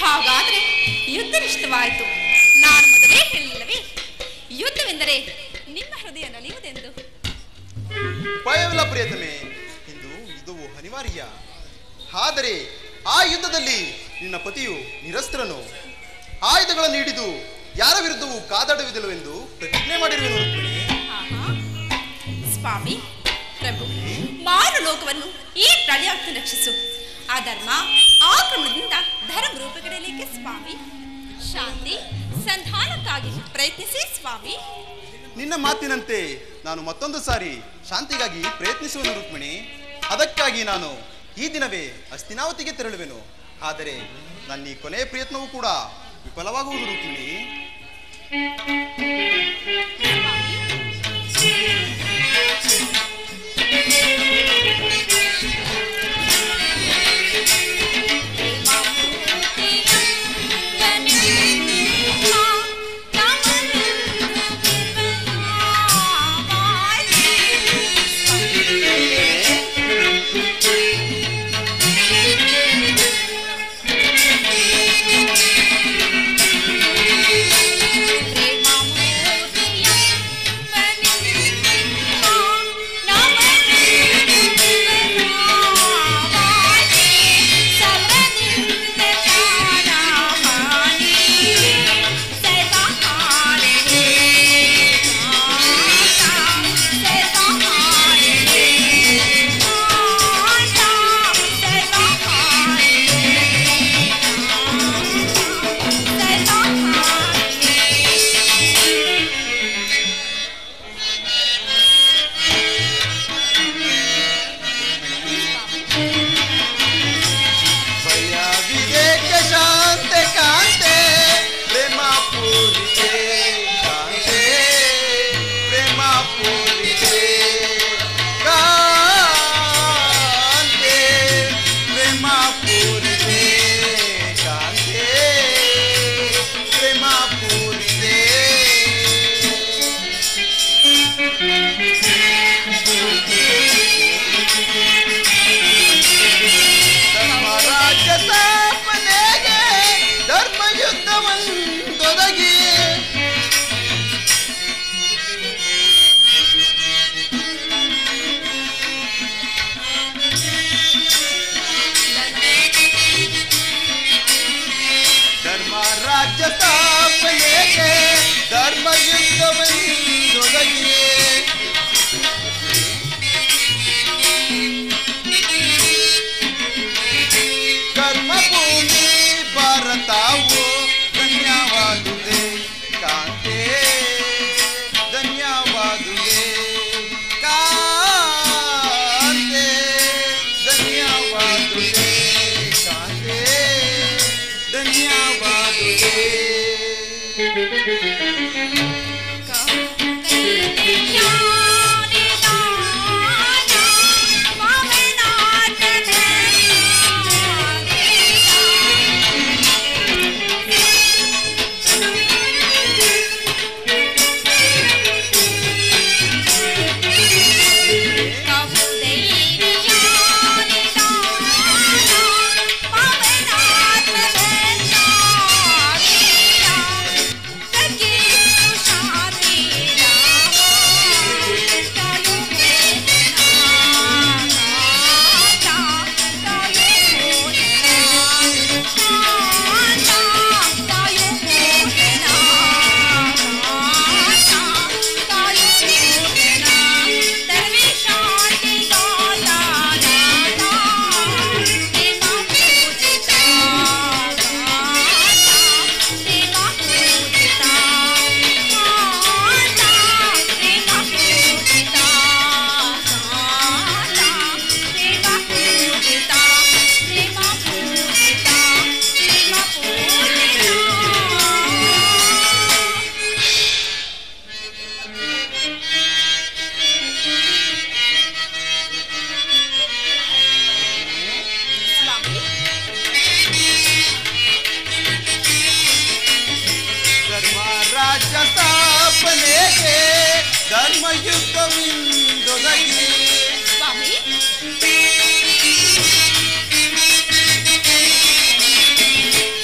ಹಾಗಾದ್ರೆ ಯುದ್ಧನಿಷ್ಠವಾಯಿತು. ನಾನು ಮೊದಲೇ ಹೇಳಿಲ್ಲವೇ, ಯುದ್ಧವೆಂದರೆ ನಿಮ್ಮ ಹೃದಯ ನಲಿಯುವುದೆಂದು. ಭಯವಿಲ್ಲ ಪ್ರಿಯತಮೆ, ಇಂದು ಯುದ್ಧವು ಅನಿವಾರ್ಯ. ಆದರೆ ಆ ಯುದ್ಧದಲ್ಲಿ ನಿನ್ನ ಪತಿಯು ನಿರಸ್ತ್ರನು. ಆಯುಧಗಳನ್ನು ಹಿಡಿದು ಯಾರ ವಿರುದ್ಧವೂ ಕಾದಾಡುವುದಿಲ್ಲವೆಂದು ಪ್ರತಿಜ್ಞೆ ಮಾಡಿರುವೆನು ರುಕ್ಮಿಣಿ. ಸ್ವಾಮಿ ಪ್ರಭು, ಮಾರು ಲೋಕವನ್ನು ಈ ಪ್ರಳಯಕ್ಕೆ ರಕ್ಷಿಸು. ಅಧರ್ಮ ಆಕ್ರಮಣದಿಂದ ಧರ್ಮ ರೂಪುಗೊಳ್ಳಲಿಕ್ಕೆ ಸ್ವಾಮಿ, ಶಾಂತಿ ಸಂಧಾನಕ್ಕಾಗಿ ಪ್ರಯತ್ನಿಸಿ ಸ್ವಾಮಿ. ನಿನ್ನ ಮಾತಿನಂತೆ ನಾನು ಮತ್ತೊಂದು ಸಾರಿ ಶಾಂತಿಗಾಗಿ ಪ್ರಯತ್ನಿಸುವೆನು ರುಕ್ಮಿಣಿ. ಅದಕ್ಕಾಗಿ ನಾನು ಈ ದಿನವೇ ಹಸ್ತಿನಾವತಿಗೆ ತೆರಳುವೆನು. ಆದರೆ ನನ್ನ ಈ ಕೊನೆಯ ಪ್ರಯತ್ನವೂ ಕೂಡ ವಿಫಲವಾಗುವುದು ರುಕ್ಮಿಣಿ.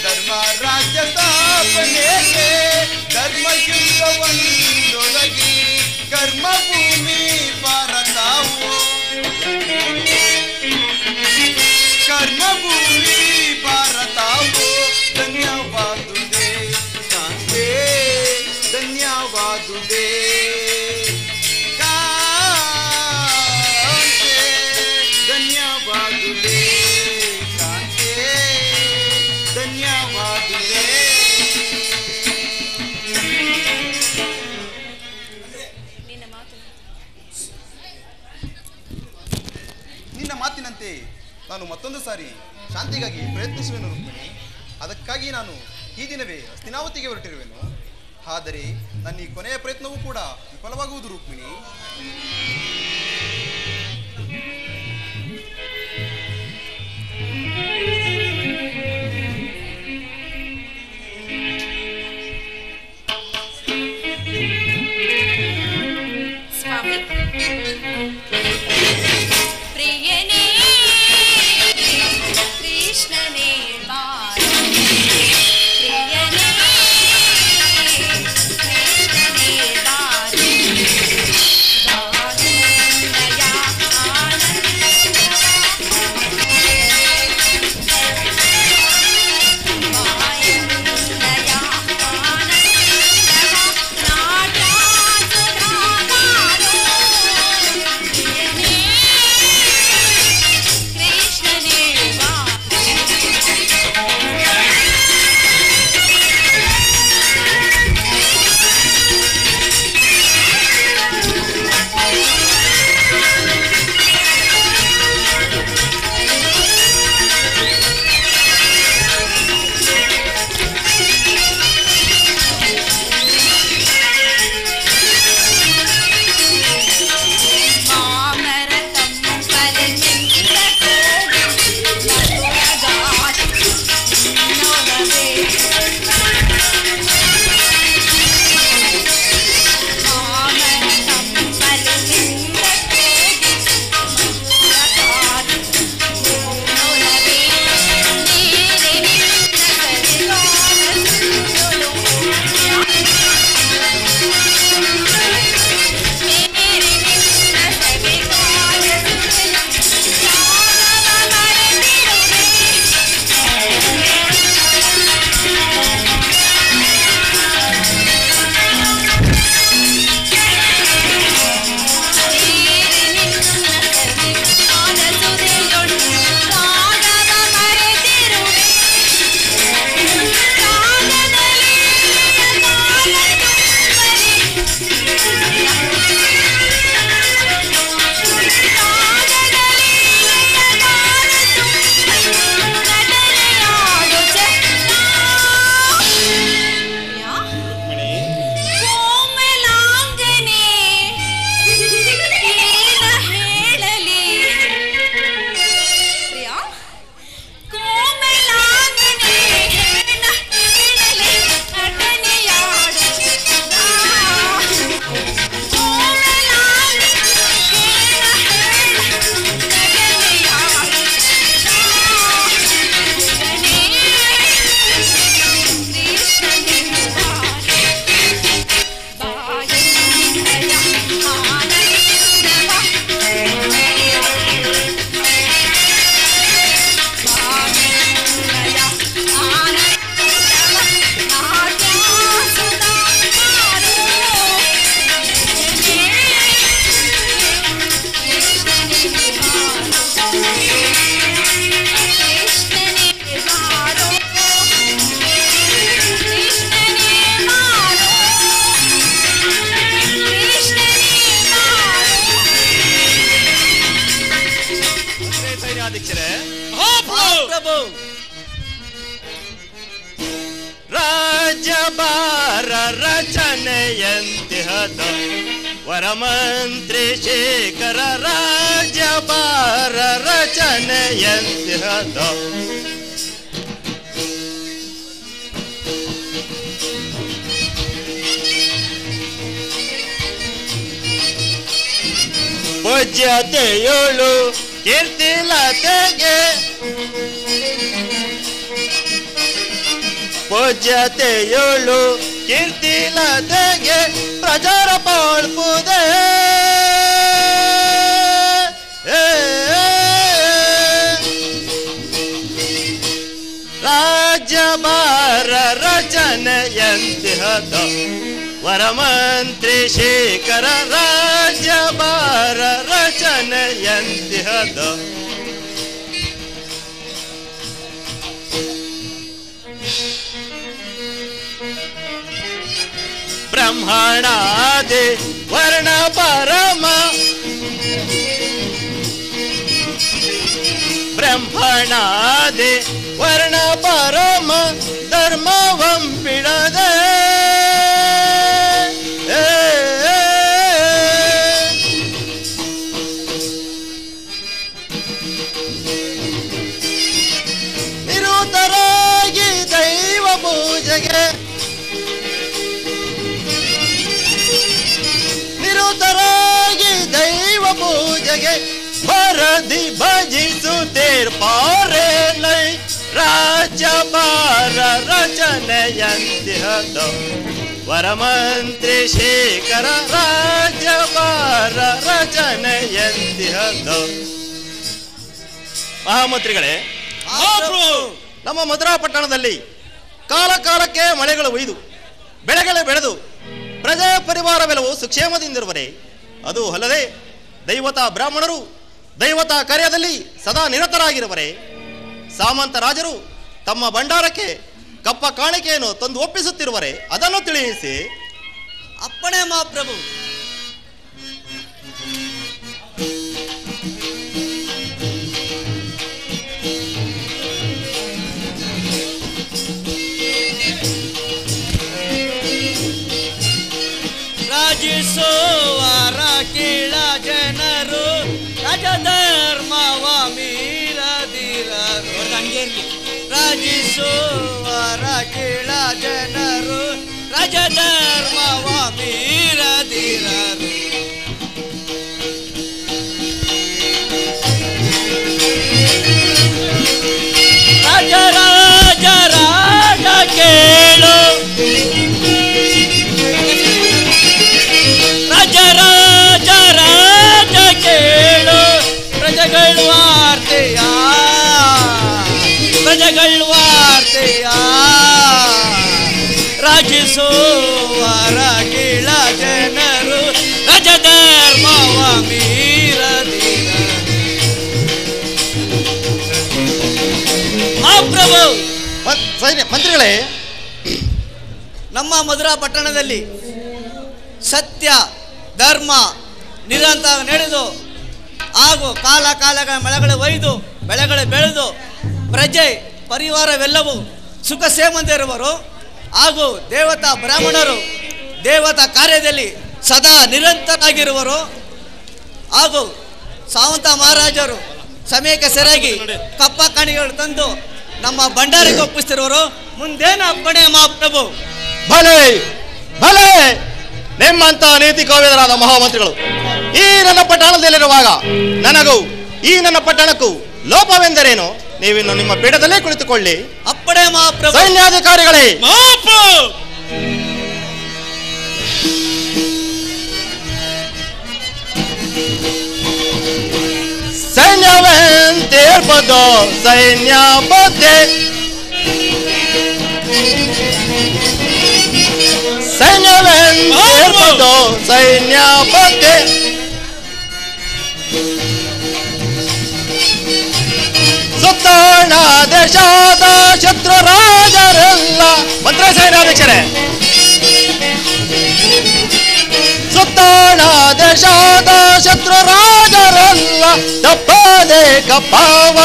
ಧರ್ಮ ಒಂದೊದಗಿ ಕರ್ಮಭೂಮಿ ಭಾರತವು ಕರ್ಮಭೂಮಿ ಭಾರತವು ಧನ್ಯವಾದುದೇ ಕಾಂತೆ ಧನ್ಯವಾದುದೇ ಕಾಂತೆ ಧನ್ಯವಾದುದೇ ಕಾಂತೆ ಧನ್ಯವಾದುದೇ. ನಿನ್ನ ಮಾತಿನಂತೆ ನಾನು ಮತ್ತೊಂದು ಸಾರಿ ಶಾಂತಿಗಾಗಿ ಪ್ರಯತ್ನಿಸುವೆನು ರುಕ್ಮಿಣಿ. ಅದಕ್ಕಾಗಿ ನಾನು ಈ ದಿನವೇ ಹಸ್ತಿನಾವತಿಗೆ ಹೊರಟಿರುವೆನು. ಆದರೆ ನನ್ನ ಈ ಕೊನೆಯ ಪ್ರಯತ್ನವೂ ಕೂಡ ವಿಫಲವಾಗುವುದು ರುಕ್ಮಿಣಿ. ಸ್ವಾಮಿ ಪ್ರಿಯನೇ ಕೃಷ್ಣನೇ ಬಾರೋ ಪ್ರಿಯನೇ ಕೃಷ್ಣನೇ ಬಾರೋ ಬಾರುನಯ ಆನಂದವ ಬಾರುನಯ ಆನಂದವ ನಾಟ್ಯಾಸುಧಾಗಾರೋ ಪ್ರಿಯನೇ ಕೃಷ್ಣನೇ ರಾಜ್ಯಭಾರ ರಚನೆಯಂತಿಹದ ವರಮಂತ್ರಿ ಶೇಖರ ರಾಜ್ಯಭಾರ ರಚನೆಯಂತಿಹದ ಪೂಜ್ಯತೆಯೋಳು ಕೀರ್ತಿಲತೆಗೆ ಪೂಜ್ಯತೆಯೋಳು ಕೀರ್ತಿಲತೆಗೆ ಪ್ರಚಾರ ಪೋಳ್ಪುದೆ ರಾಜ್ಯಭಾರ ರಚನೆಯಂತಿಹದ ವರಮಂತ್ರಿ ಶೇಖರ ರಾಜ್ಯಭಾರ ರಚನೆಯಂತಿಹದ ಬ್ರಹ್ಮಣಾದಿ ವರ್ಣ ಪರಮ ಬ್ರಹ್ಮಣಾದಿ ವರ್ಣ ಪರಮ ಧರ್ಮವಂ ಬಿಡದೆ ನಿರುತರಾಗಿ ದೈವ ಪೂಜೆಗೆ ನಿರುತರಾಗಿ ದೈವ ಪೂಜೆಗೆ ವರದಿ ಭಜಿಸುತ್ತಿರ್ಪಾರೇಲೈ ರಾಜ್ಯಭಾರ ರಚನೆಯಂತಿಹದ ವರಮಂತ್ರಿ ಶೇಖರ ರಾಜ್ಯಭಾರ ರಚನೆಯಂತಿಹದ ಮಹಾಮಂತ್ರಿಗಳೇ, ನಮ್ಮ ಮಧುರಾ ಪಟ್ಟಣದಲ್ಲಿ ಕಾಲ ಕಾಲಕ್ಕೆ ಮಳೆಗಳು ಒಯ್ದು ಬೆಳೆಗಳು ಬೆಳೆದು ಪ್ರಜಾ ಪರಿವಾರವೆಲ್ಲವೂ ಸುಕ್ಷೇಮದಿಂದಿರುವರೆ, ಅದು ಅಲ್ಲದೆ ದೈವತಾ ಬ್ರಾಹ್ಮಣರು ದೈವತಾ ಕಾರ್ಯದಲ್ಲಿ ಸದಾ ನಿರತರಾಗಿರುವರೆ, ಸಾಮಂತ ರಾಜರು ತಮ್ಮ ಭಂಡಾರಕ್ಕೆ ಕಪ್ಪ ಕಾಣಿಕೆಯನ್ನು ತಂದು ಒಪ್ಪಿಸುತ್ತಿರುವರೆ, ಅದನ್ನು ತಿಳಿಸಿ. ಅಪ್ಪಣೆ ಮಹಾಪ್ರಭು. ರಾಜಿಸುವರ ಕೀಳ ಜನರು ರಾಜಧರ್ಮವ ಮೀರದಿರರು. ರಾಜಿಸುವರ ಕೀಳ ಜನರು ರಾಜಧರ್ಮವ ಮೀರದಿರರು. ರಾಜ ರಾಜ ರಾಜ ಕೇಳು, ರಾಜ ರಾಜ ರಾಜ ಕೇಳು, ಪ್ರಜೆಗಳು ವಾರ್ತೆಯ ಪ್ರಜೆಗಳು ವಾರ್ತೆಯ ರಾಜಿಸುವರ ಕೀಳ ಜನರು ರಾಜಧರ್ಮವ ಮೀರದಿರ. ಮಹಾಪ್ರಭು, ಮಂತ್ರಿಗಳೇ, ನಮ್ಮ ಮಧುರಾ ಪಟ್ಟಣದಲ್ಲಿ ಸತ್ಯ ಧರ್ಮ ನಿರಂತರ ನಡೆದು ಹಾಗೂ ಕಾಲ ಕಾಲಗಳ ಮಳೆಗಳು ಒಯ್ದು ಬೆಳೆಗಳು ಬೆಳೆದು ಪ್ರಜೆ ಪರಿವಾರವೆಲ್ಲವೂ ಸುಖ ಸೇಮಂದಿರುವರು ಹಾಗೂ ದೇವತಾ ಬ್ರಾಹ್ಮಣರು ದೇವತಾ ಕಾರ್ಯದಲ್ಲಿ ಸದಾ ನಿರಂತರಾಗಿರುವರು ಹಾಗೂ ಸಾವಂತ ಮಹಾರಾಜರು ಸಮಯಕ್ಕೆ ಸರಿಯಾಗಿ ಕಪ್ಪ ಕಾಣಿಗಳು ತಂದು ನಮ್ಮ ಭಂಡಾರಿಗೆ ಒಪ್ಪಿಸ್ತಿರುವರು. ಮುಂದೇನು ಅಪ್ಪಣೆ ಮಹಾಪ್ರಭು? ಭಲೆ ಭಲೆ, ನಿಮ್ಮಂತ ನೀತಿ ಕೋವಿದರಾದ ಮಹಾಮಂತ್ರಿಗಳು ಈ ನನ್ನ ಪಟ್ಟಣದಲ್ಲಿರುವಾಗ ನನಗೂ ಈ ನನ್ನ ಪಟ್ಟಣಕ್ಕೂ ಲೋಪವೆಂದರೇನು? ನೀವಿನ್ನು ನಿಮ್ಮ ಪೀಠದಲ್ಲೇ ಕುಳಿತುಕೊಳ್ಳಿ. ಅಪ್ಪಣೆ ಮಹಾಪ್ರಭು. ಸೈನ್ಯಾಧಿಕಾರಿಗಳೇ, ಸೈನ್ಯವೆಂತೇರ್ಪದು ಸೈನ್ಯಪತೆ, ಸೈನ್ಯವೆಂತೇರ್ಪದು ಸೈನ್ಯಪತೆ, ಸುತ್ತಣ ದೇಶದ ಶತ್ರು ರಾಜರೆಲ್ಲ. ಮಂತ್ರ ಸೈನ್ಯಾಧ್ಯಕ್ಷರೇ, ಸುತ್ತಣ ದೇಶದ ಶತ್ರು ರಾಜರೆಲ್ಲ ತಪ್ಪದೆ ಕಪ್ಪಾವ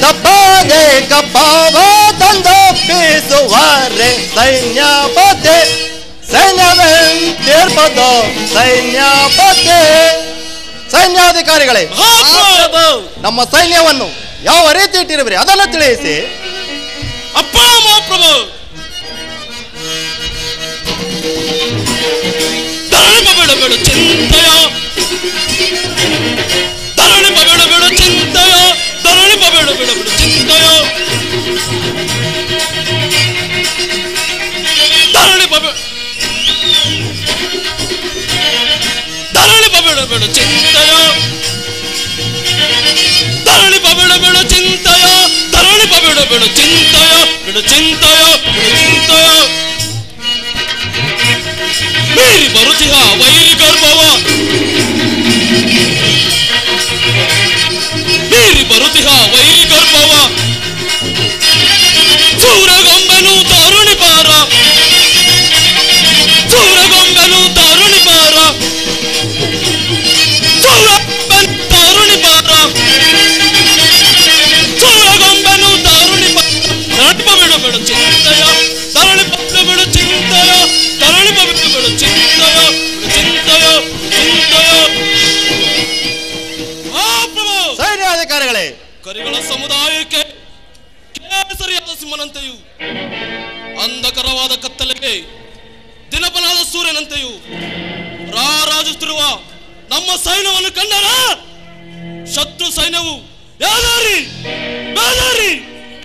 ತಪ್ಪದೆ ಕಪ್ಪಾವ ತಂದೊಪ್ಪಿಸುವರೆ ಸೈನ್ಯಪತೆ, ಸೈನ್ಯವೆಂತಿರ್ಬೋದು ಸೈನ್ಯಪತೆ. ಸೈನ್ಯಾಧಿಕಾರಿಗಳೇ, ನಮ್ಮ ಸೈನ್ಯವನ್ನು ಯಾವ ರೀತಿ ಇಟ್ಟಿರುವಿರಿ ಅದನ್ನು ತಿಳಿಸಿ. ಅಪ್ಪ ಮಹಾಪ್ರಭು, ಧರಣಿ ಬೇಡ ಬೇಡ ಚಿಂತೆಯ, ಧರಣಿ ಬೇಡ ಬೇಡ ಚಿಂತೆಯ, ಧರಣಿ ಬೇಡ ಬೇಡ ಬೇಡ ಚಿಂತೆಯ, ಪಬೇಡ ಬೇಡ ಚಿಂತೆಯ ತರಳಿ ಪಬೇಡ ಬೇಡ ಚಿಂತೆಯ ತರಳಿ ಪಬೇಡ ಬೇಡ ಚಿಂತೆಯ ಬಿಡ ಚಿಂತೆಯ ಬಿಡ ಚಿಂತೆಯ ಮೀರಿ ಬರುತ್ತಿಹ ವೈರಿ ಗರ್ಭವ ಮೀರಿ ಬರುತ್ತಿಹ ವೈರಿ ಗರ್ಭವ ಸೂರಗೊಂಬೆನು ತರುಣಿ ಪಾರ ಸೂರಗೊಂಬೆನು ತರುಣಿ ಪಾರ ಸೂರಗೊಂಬೆನು ತರುಣಿ ಪಾರ ಸೂರಗೊಂಬೆನು ತರುಣಿ ಪಾರ ತರಳಿ ಪಬೇಡ ಬೇಡ ಚಿಂತೆಯ ತರಳಿ ಪಬೇಡ ಬೇಡ ಚಿಂತೆಯ ತರಳಿ ಪಬೇಡ ಬೇಡ ಚಿಂತೆಯ ಚಿಂತೆಯ ಚಿಂತೆಯ ಸೈನ್ಯಾಧಿಕಾರಿಗಳೇ, ಕರಿಗಳ ಸಮುದಾಯಕ್ಕೆ ಕೇಸರಿಯಾದ ಸಿಂಹನಂತೆಯೂ ಅಂಧಕರವಾದ ಕತ್ತಲೆಗೆ ದಿನಪನಾದ ಸೂರ್ಯನಂತೆಯೂ ರಾರಾಜುತ್ತಿರುವ ನಮ್ಮ ಸೈನ್ಯವನ್ನು ಕಂಡರ ಶತ್ರು ಸೈನ್ಯವು ಯಾದಾರಿ ಬೇದಾರಿ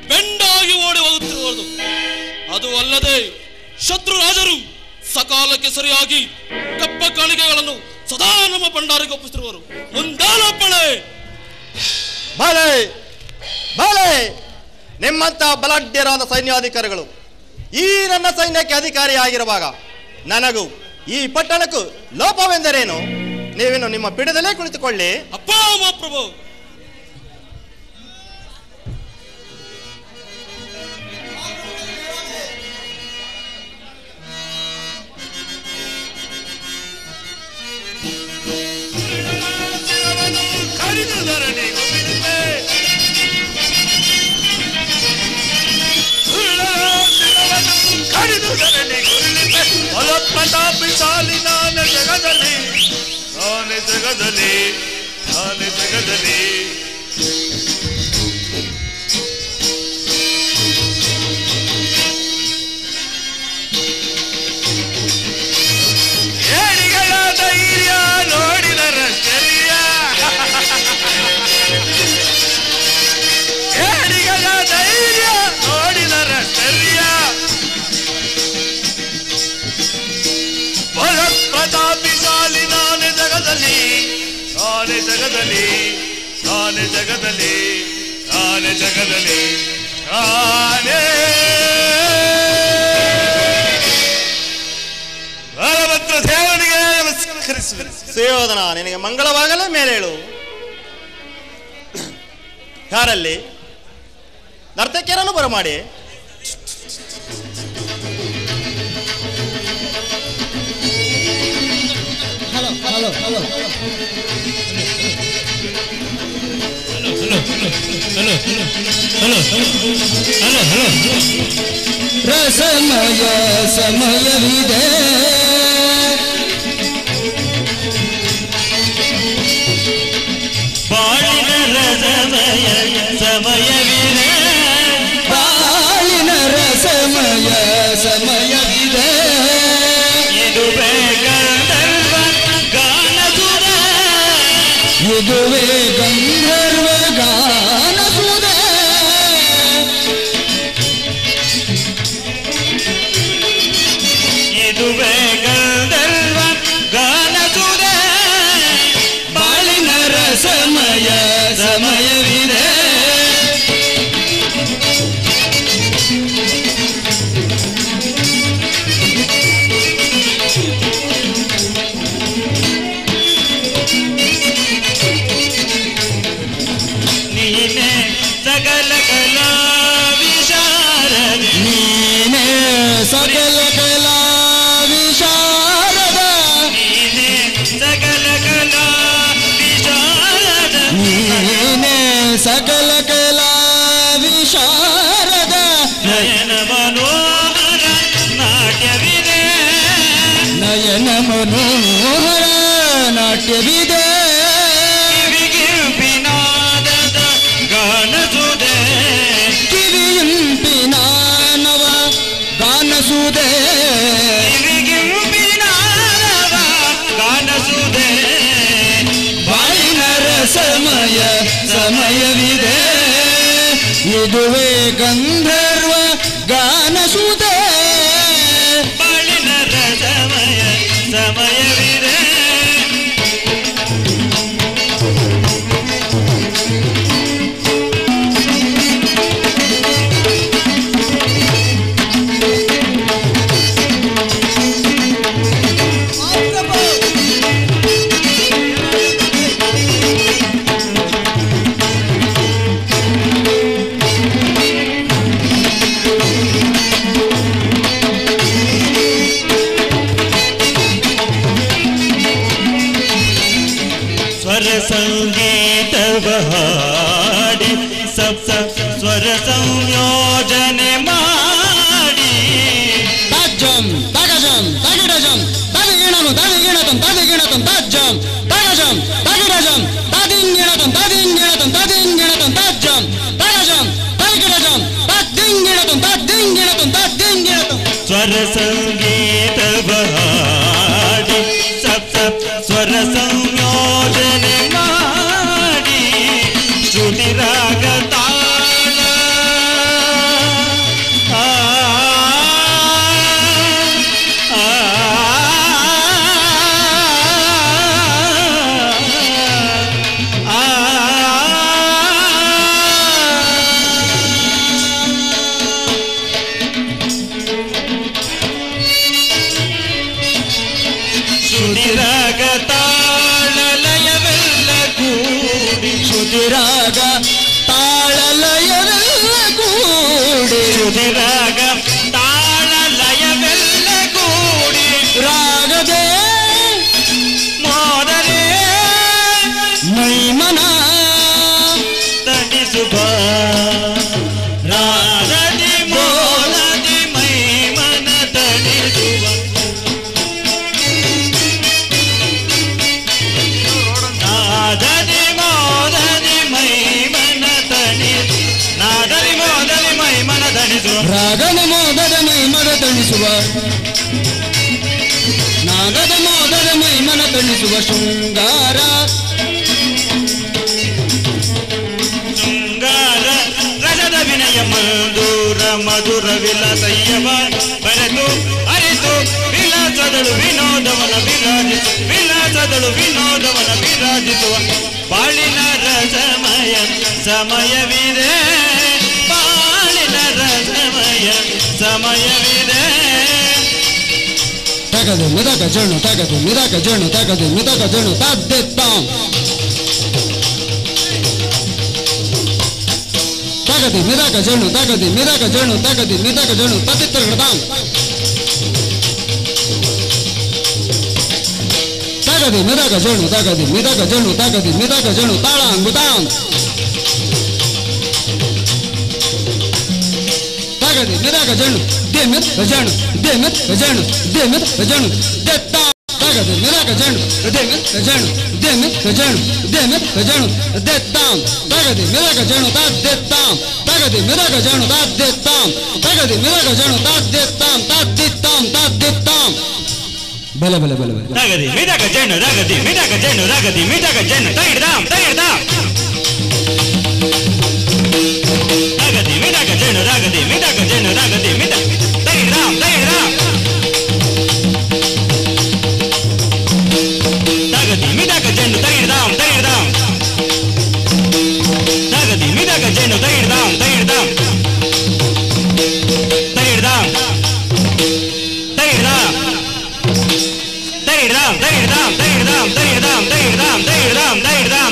ಬೆಂಡಾಗಿ ಓಡಿ ಹೋಗುತ್ತಿರುವುದು. ಅದು ಅಲ್ಲದೆ ಶತ್ರು ರಾಜರು ಸಕಾಲಕ್ಕೆ ಸರಿಯಾಗಿ ಕಪ್ಪ ಕಾಣಿಕೆಗಳನ್ನು ಸದಾ ನಮ್ಮ ಭಂಡಾರಿಗೆ ಒಪ್ಪಿಸಿರುವರು. ಮುಂದಾಲಪ್ಪಳೆ ಬಾಲೆ ಬಾಲೆ, ನಿಮ್ಮಂತ ಬಲಾಢ್ಯರಾದ ಸೈನ್ಯಾಧಿಕಾರಿಗಳು ಈ ನನ್ನ ಸೈನ್ಯಕ್ಕೆ ಅಧಿಕಾರಿಯಾಗಿರುವಾಗ ನನಗೂ ಈ ಪಟ್ಟಣಕ್ಕೂ ಲೋಪವೆಂದರೇನು? ನೀವೇನು ನಿಮ್ಮ ಪೀಠದಲ್ಲೇ ಕುಳಿತುಕೊಳ್ಳಿ. ಅಪ್ಪ ಮಹಾಪ್ರಭು, ಪ್ರತಾಪಿಸಾಲಿ ನಾನ ಜಗದಲ್ಲಿ ನಾನೇ ಜಗದಲ್ಲಿ ನಾನೇ ಜಗದಲ್ಲಿ ಏಡಿಗಳ ಧೈರ್ಯ ನೋಡಿದರಷ್ಟರಿಯ ಏಡಿಗಳ ಧೈರ್ಯ ನೋಡಿದರಷ್ಟರಿಯ ಪ್ರತಾಪಿಸಾಲಿ ನಾನೇ ಜಗದಲ್ಲಿ ನಾನೇ ಜಗದಲ್ಲಿ ನಾನೇ ಜಗದಲ್ಲಿ ನಾನೇ ಜಗದಲ್ಲಿ ನಾನೇ ಬಲಭದ್ರ ದೇವನಿಗೆ ನಮಸ್ಕರಿಸುವೆ. ಸುಯೋಧನ, ನಿನಗೆ ಮಂಗಳವಾಗಲೇ ಮೇಲೇಳು. ಯಾರಲ್ಲಿ ನರ್ತಕಿಯರನ್ನು ಬರಮಾಡಿ. ರಸಮಯ ಸಮಯವಿದೆ, ಬಾಳಿನ ರಸಮಯ ಸಮಯವಿದೆ, ಬಾಳಿನ ರಸಮಯ ಸಮಯವಿದೆ, ಇದುವೇ ಗಂಧರ್ವ ಗಾನಸುರ, ಇದುವೇ ಗಂಧರ್ವ ಗಾನಸುರ, ಇದುವೇ ಗಂಧರ್ವ ಗಾನಸುರ, ಬಾಳಿನ ರಸಮಯ ಸಮಯವಿದೆ, ನೀನೆ ಸಕಲ ಕಲಾ ವಿಶಾರದ, ನೀನೇ ಸಕಲ ಕಲಾ ವಿಶಾರದ, ನೀನೆ ಸಕಲ ಕಲಾ ವಿಶಾರದ, ನೀನೇ ಸಕಲ ಕಲಾ ವಿಶಾರದ, ನಯನ ಮನೋಹರ ನಾಟ್ಯವಿದೆ, ನಯನ ಮನೋಹರ ನಾಟ್ಯವಿದೆ, ಕಿವಿಗಿಂಪಿನಾದದ ಗಾನಸುದೆ, ಕಿವಿಯಿಂಪಿನಾನವ ಗಾನಸುದೆ, ಕಿವಿಗಿಂಪಿನಾದವ ಗಾನಸುದೆ, ಬಾಳಿನ ರಸಮಯ ಸಮಯವಿದೆ, ಇದುವೇ ಗಂಧರ್ವ ಗಾನಸುದೆ, ಬಾಳಿನ ರಸಮಯ ಸಮಯವಿದೆ, ಸಂಯೋಜನೆ ಮಾಡಿ ತಜ್ಜಂ ತಗಜಂ ತಗಿಡಜಂ ತದಿಗಿಣನು ತದಿಗಿಣತಂ ತದಿಗಿಣತಂ ತಜ್ಜಂ ತಗಜಂ ತಗಿಡಜಂ ತದಿಂಗಿಣತಂ ತದಿಂಗಿಣತಂ ತದಿಂಗಿಣತಂ ತಜ್ಜಂ ತಗಜಂ ತದಿಗಿಡಜಂ ತದಿಂಗಿಣತಂ ತದಿಂಗಿಣತಂ ತದಿಂಗಿಣತಂ ಸ್ವರ ಸಂಗೀತ ಹಾಡಿ ಸಪ್ತ ಸ್ವರ ಸಂಯೋಜನೆ ಮಾಡಿ ಶ್ರುತಿ ರಾಗ ತಾಳ ಶ್ರುತಿರಾಗ ತಾಳ ಲಯವೆಲ್ಲ ಕೂಡಿ ಶ್ರುತಿರಾಗ ತಾಳ ಲಯವೆಲ್ಲ ಕೂಡಿ ಶ್ರುತಿರಾಗ ತಾಳ ಲಯವೆಲ್ಲ ಕೂಡಿ ರಾಗದೇ ಮೋದಲೇ ಮೈಮನ ತಣಿಸುವ ರಾಧದಿ ಮೋದದಿ ಮೈಮನ ತಣಿಸುವ ನಾದದಿ ಮೋದದಿ ಮೈಮನ ತಣಿಸು ನಾದದಿ ಮೋದದಿ ಮೈಮನ ತಣಿಸುವ ರಾಗದ ಮೋದದ ಮೈಮನ ತಣಿಸುವ ನಾಗದ ಮೋದದ ಮೈಮನ ತಣಿಸುವ ಶೃಂಗಾರ ಶೃಂಗಾರ ರಜದ ವಿನಯ ಮಧುರ ಮಧುರ ವಿಲಾಸಯ್ಯವ ಬರೆದು ಅರಿತು ವಿಲಾಸದಳು ವಿನೋದವನ ವಿಲಾಸದಳು ವಿನೋದವನ ವಿರಾಜಿಸುವ ಬಾಳಿನ ರಸಮಯ ಸಮಯವಿದೆ ಬಾಳಿನ ರಸಮಯ ಸಮಯವಿದೆ ತಗದು ಮಿದಕ ಜಣು ತಗದು ಮಿದಕ ಜಣು ತಗದು ಮಿದಕ ಜಣು ತದ್ದೆತ್ತಾಂ ತಗದಿ ಮಿದಕ ಜಣು ತಗದಿ ಮಿದಕ ಜಣು ತಗದಿ ಮಿದಕ ಜಣು ತತ್ತಿತ್ತರಗಡತಾಂ ತಗದಿ ಮಿದಕ ಜಣು ತಗದಿ ಮಿದಕ ಜಣು ತಗದಿ ಮಿದಕ ಜಣು ತಾಳಾಂಗುತಾಂ ತಗದಿ ಮಿದಕ ಜಣು ದೇಮಿತ್ ಭಜಣು ದೇಮಿತ್ ಭಜಣು ದೇಮಿತ್ ಭಜಣು ದೆತ್ತಾಂ ತಗದಿ ಮಿದಕ ಜಣು ದೇಮಿತ್ ಭಜಣು ದೇಮಿತ್ ಭಜಣು ದೇಮಿತ್ ಭಜಣು ದೆತ್ತಾಂ ತಗದಿ ಮಿದಕ ಜಣು ತದ್ದೆತ್ತಾಂ ತಗದಿ ಮಿದಕ ಜಣು ತದ್ದೆತ್ತಾಂ ತಗದಿ ಮಿದಕ ಜಣು ತದ್ದೆತ್ತಾಂ ತದ್ದಿತ್ತಾಂ ತದ್ದಿತ್ತಾಂ ಬಲ ಬಲ ಬಲ ಬಲ ರಗದಿ ಮಿದಕ ಜಣ್ಣು ರಗದಿ ಮಿದಕ ಜಣ್ಣು ರಗದಿ ಮಿದಕ ಜಣ್ಣು ತಗಿಡ್ದಾಂ ತಗಿಡ್ದಾಂ ರಗದಿ ಮಿದಕ ಜಣ್ಣು ರಗದಿ ಮಿದಕ ಜಣ್ಣು ರಗದಿ ಮಿದಕ ತಗಿಡ್ದಾಂ ತಗಿಡ್ದಾಂ ರಗದಿ ಮಿದಕ ಜಣ್ಣು ತಗಿಡ್ದಾಂ ತಗಿಡ್ದಾಂ ರಗದಿ ಮಿದಕ ಜಣ್ಣು ತಗಿಡ್ದಾಂ ತಗಿಡ್ದಾಂ ತಗಿಡ್ದಾಂ ತಗಿಡ್ದಾಂ ತಗಿಡ್ದಾಂ ತಗಿಡ್ದಾಂ ತಗಿಡ್ದಾಂ ತಗಿಡ್ದಾಂ ತಗಿಡ್ದಾಂ ತಗಿಡ್ದಾಂ ತಗಿಡ್ದಾಂ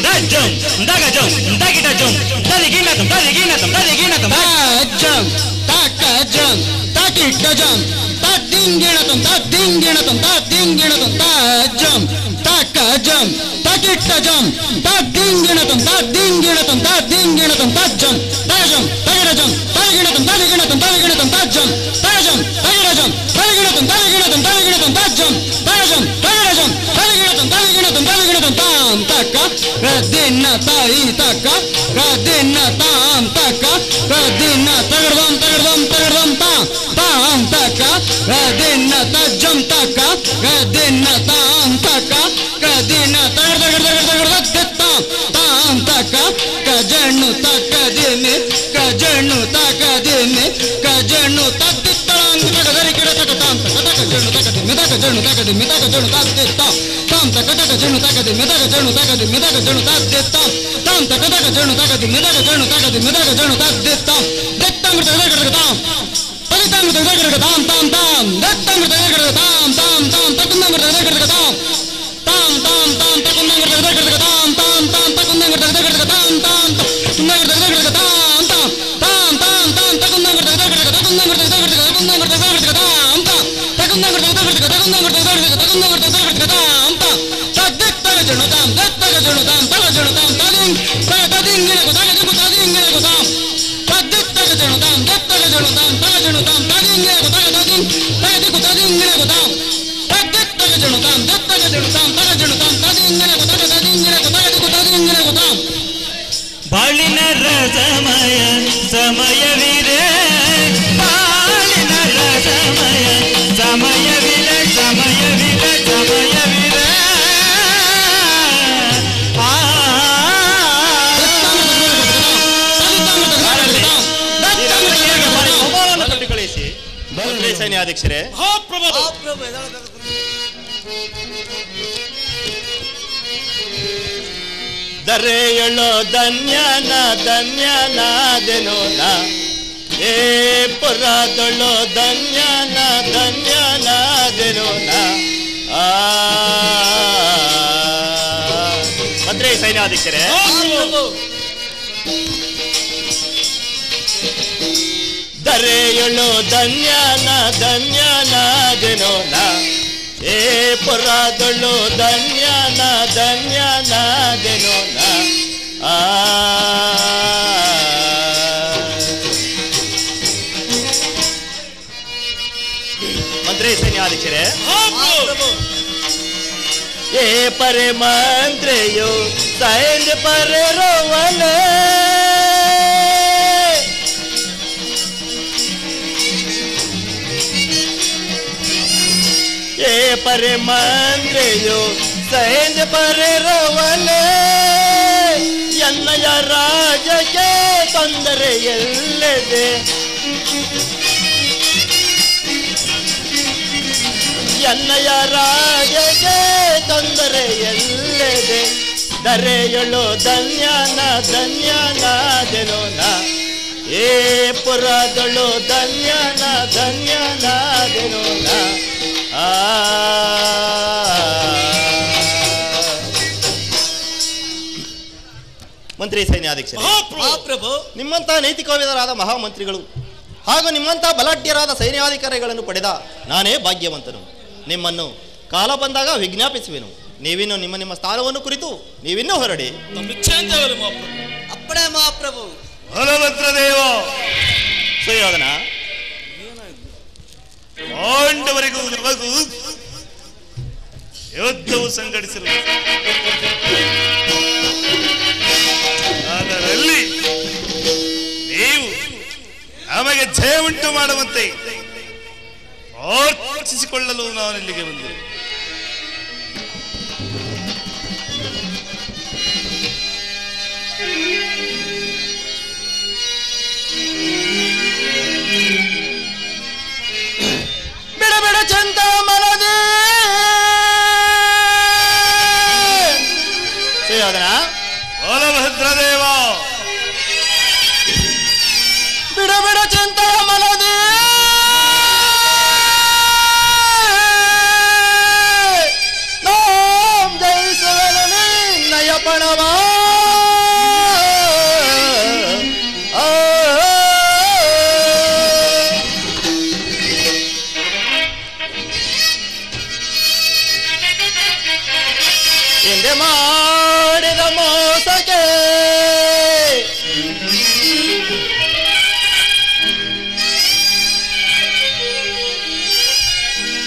ದಜ್ಜಂ ದಗಜಂ ತಗಿಡಜಂ ತದಿಗಿಣತಂ ತದಿಗಿಣತಂ ತದಿಗಿಣತಂ ತಾಜ್ಜಂ ತಾಕಜಂ ತಾಕಿಟ್ಟಜಂ ತದ್ದಿಂಗಿಣತಂ ತದ್ದಿಂಗಿಣತಂ ತದ್ದಿಂಗಿಣತಂ ತಾಜ್ಜಂ ತಾಕಜಂ ತಾಕಿಟ್ಟಜಂ ತದ್ದಿಂಗಿಣತಂ ತದ್ದಿಂಗಿಣತಂ ತದ್ದಿಂಗಿಣತಂ ತಜ್ಜಂ ತಗಜಂ ತಗಿಡಜಂ ತದಿಗಿಣತಂ ತದಿಗಿಣತಂ ತದಿಗಿಣತಂ ತಜ್ಜಂ ತಗಜಂ ತಗಿಡಜಂ ತದಿಗಿಣತಂ ತದಿಗಿಣತಂ ತದಿಗಿಣತಂ ತಜ್ಜಂ ತಗಜಂ ತಗಿಡಜಂ ತದಿಗಿಣತಂ ತದಿಗಿಣತಂ ತದಿಗಿಣತಂ ತಾಂ ತಕ್ಕ ಗದಿನ್ನ ತಾಯಿ ತಕ್ಕ ಗದಿನ್ನ ತಾಂ ತಕ್ಕ ಗದಿನ್ನ ತಗಡ್ದಂ ತಗಡ್ದಂ ತಗಡ್ದಂ ತಾಂ ತಕ್ಕ ಗದಿನ್ನ ತಜ್ಜಂ ತಕ್ಕ ಗದಿನ್ನ ತಾಂ ತಕ್ಕ ಗದಿನ್ನ ತಗಡ್ ತಗಡ್ ತಗಡ್ ತಗಡ್ ದತ್ತಾಂ ತಾಂ ತಕ್ಕ ಕಜಣ್ಣು ತಕ್ಕದಿನಿ ಕಜಣ್ಣು ತಕ್ಕದಿನಿ ಕಜಣ್ಣು ತತ್ತಿತ್ತಳಂಗ ತಗದರಿ ಗಿಡ ತಗತಾಂ ತಕ ಜಣ್ಣು ತಕದಿ ಮಿದಕ ಜಣ್ಣು ತಕದಿ ಮಿದಕ ಜಣ್ಣು ತತ್ತಿತ್ತಾಂ ತಾಂ ತಕ ತಕ ಜಣ್ಣು ತಕದಿ ಮಿದಕ ಜಣ್ಣು ತಕದಿ ಮಿದಕ ಜಣ್ಣು ತತ್ತಿತ್ತಾಂ ತಾಂ ತಕ ತಕ ಜಣ್ಣು ತಕದಿ ಮಿದಕ ಜಣ್ಣು ತಕದಿ ಮಿದಕ ಜಣ್ಣು ತತ್ತಿತ್ತಾಂ ದತ್ತಾಂಗ ತಗದಗಡಗತಾಂ ಪದಿತಾಂಗ ತಗದಗಡಗತಾಂ ತಾಂ ತಾಂ ದತ್ತಾಂಗ ತಗದಗಡಗತಾಂ ತಾಂ ತಾಂ ತಕುಂದಂಗ ತಗದಗಡಗತಾಂ ತಾಂ ತಾಂ ತಾಂ ತಕುಂದಂಗ ತಗದಗಡಗತಾಂ ತಾಂ ತಾಂ ತಕುಂದಂಗ ತಗದಗಡಗತಾಂ ತಾಂ ತಕುಂದಂಗ ತಗದಗಡಗತಾಂ ತಾಂ ತಾಂ ತಾಂ ತಕುಂದಂಗ ತಗದಗಡಗತಾಂ ತಕುಂದಂಗ ತಗದಗಡಗತಾಂ ತಕುಂದಂಗ ತಗದಗಡಗತಾಂ ತದ್ದೆತ್ತಗ ಜಣುತಾಂ ದತ್ತಗ ಜಣುತಾಂ ತಗ ಜಣುತಾಂ ತದಿಂಗಿಣಗು ತಗದಿಗು ತದಿಂಗಿಣಗು ತಾಂ ತದ್ದೆತ್ತ ಜಣುತಾಂ ತಗ ಜಣುತಾಂ ತದಿಂಗೆ ತಗ ತದಿಂ ತಗದಿಕು ತದಿಂಗೆ ತಾಂ ತಗ ಜಣುತಾಂ ತಗ ಜಣುತಾಂ ತಗ ಜಣುತಾಂ ತದಿಂಗೆ ತಗ ತದಿಂಗೆ ತಗದಿಕು ತದಿಂಗೆ ತಾಂ ಬಾಳಿನ ರಸಮಯ ಸಮಯವಿದೆ ಬಾಳಿನ ರಸಮಯ ಸಮಯವಿದೆ ಸಮಯವಿದೆ ಸಮಯವಿದೆ ಕಳಿಸಿ ಸೈನ್ಯಾಧ್ಯಕ್ಷರೇ. ದರೆಯಳು ಧನ್ಯನ ಧನ್ಯನಾದೆನು ನಾ ಏ ಪುರದಳು ಧನ್ಯನ ಧನ್ಯನಾದೆನು ನಾ ಮಂತ್ರಿ ಸೈನ್ಯಾಧ್ಯಕ್ಷರೇ. ದರೆಯಳು ಧನ್ಯನ ಧನ್ಯನಾದೆನು ನಾ ಏ ಪುರದಳು ಧನ್ಯನ ಧನ್ಯನಾದೆನು ನಾ ಮಂತ್ರಿ ಸೈನ್ಯಾಧ್ಯಕ್ಷರೇ. ಏ ಪರೆ ಮಂತ್ರಿಯು ಸೈನ್ಯ ಪರೆ ರೋವಲೆ ಏ ಪರೆ ಮಂತ್ರಿಯು ಸೈನ್ಯ ಪರೆ ರೋವಲೆ ಎನ್ನಯ ರಾಜಕ್ಕೆ ತೊಂದರೆ ಎಲ್ಲದೆ ಎನ್ನಯ ರಾಜಕ್ಕೆ ತೊಂದರೆ ಎಲ್ಲದೆ ದರೆಯಳು ಧನ್ಯನ ಧನ್ಯನಾದೆನು ನಾ ಏ ಪುರದಳು ಧನ್ಯನ ಧನ್ಯನಾದೆನು ನಾ ಮಂತ್ರಿ ಸೈನ್ಯಾಧ್ಯಕ್ಷರೇ. ನಿಮ್ಮಂತ ನೈತಿಕವಿದರಾದ ಮಹಾಮಂತ್ರಿಗಳು ಹಾಗೂ ನಿಮ್ಮಂತ ಬಲಾಢ್ಯರಾದ ಸೈನ್ಯಾಧಿಕಾರಿಗಳನ್ನು ಪಡೆದ ನಾನೇ ಭಾಗ್ಯವಂತನು. ನಿಮ್ಮನ್ನು ಕಾಲ ಬಂದಾಗ ವಿಜ್ಞಾಪಿಸುವೆನು. ನೀವಿನ್ನು ನಿಮ್ಮ ನಿಮ್ಮ ಸ್ಥಾನವನ್ನು ಕುರಿತು ನೀವಿನ್ನೂ ಹೊರಡಿ. ಅಪ್ಪಣೆ ಮಹಾಪ್ರಭು. ಬಲಭದ್ರದೇವ ಸುಯೋಧನ ಪಾಂಡವರಿಗೂ ನಮಗೂ ಯುದ್ಧವು ಸಂಘಟಿಸಿರು. ಅದರಲ್ಲಿ ನೀವು ನಮಗೆ ಜಯ ಉಂಟು ಮಾಡುವಂತೆ ಪ್ರಾರ್ಥಿಸಿಕೊಳ್ಳಲು ನಾನು ಇಲ್ಲಿಗೆ ಬಂದೆ. ಬಿಡ ಬಿಡ ಚಂದ ಮನದೇ ಸುಯೋಧನ. ಬಲಭದ್ರದೇವ ಬಿಡ ಬಿಡ ಚಂದ ಮನದೇ ನಾಂ ಜಯಿಸುವೆನು ನಿನ್ನಯ ಪಣವ ಹಿಂದೆ ಮಾಡಿದ ಮೋಸಕ್ಕೆ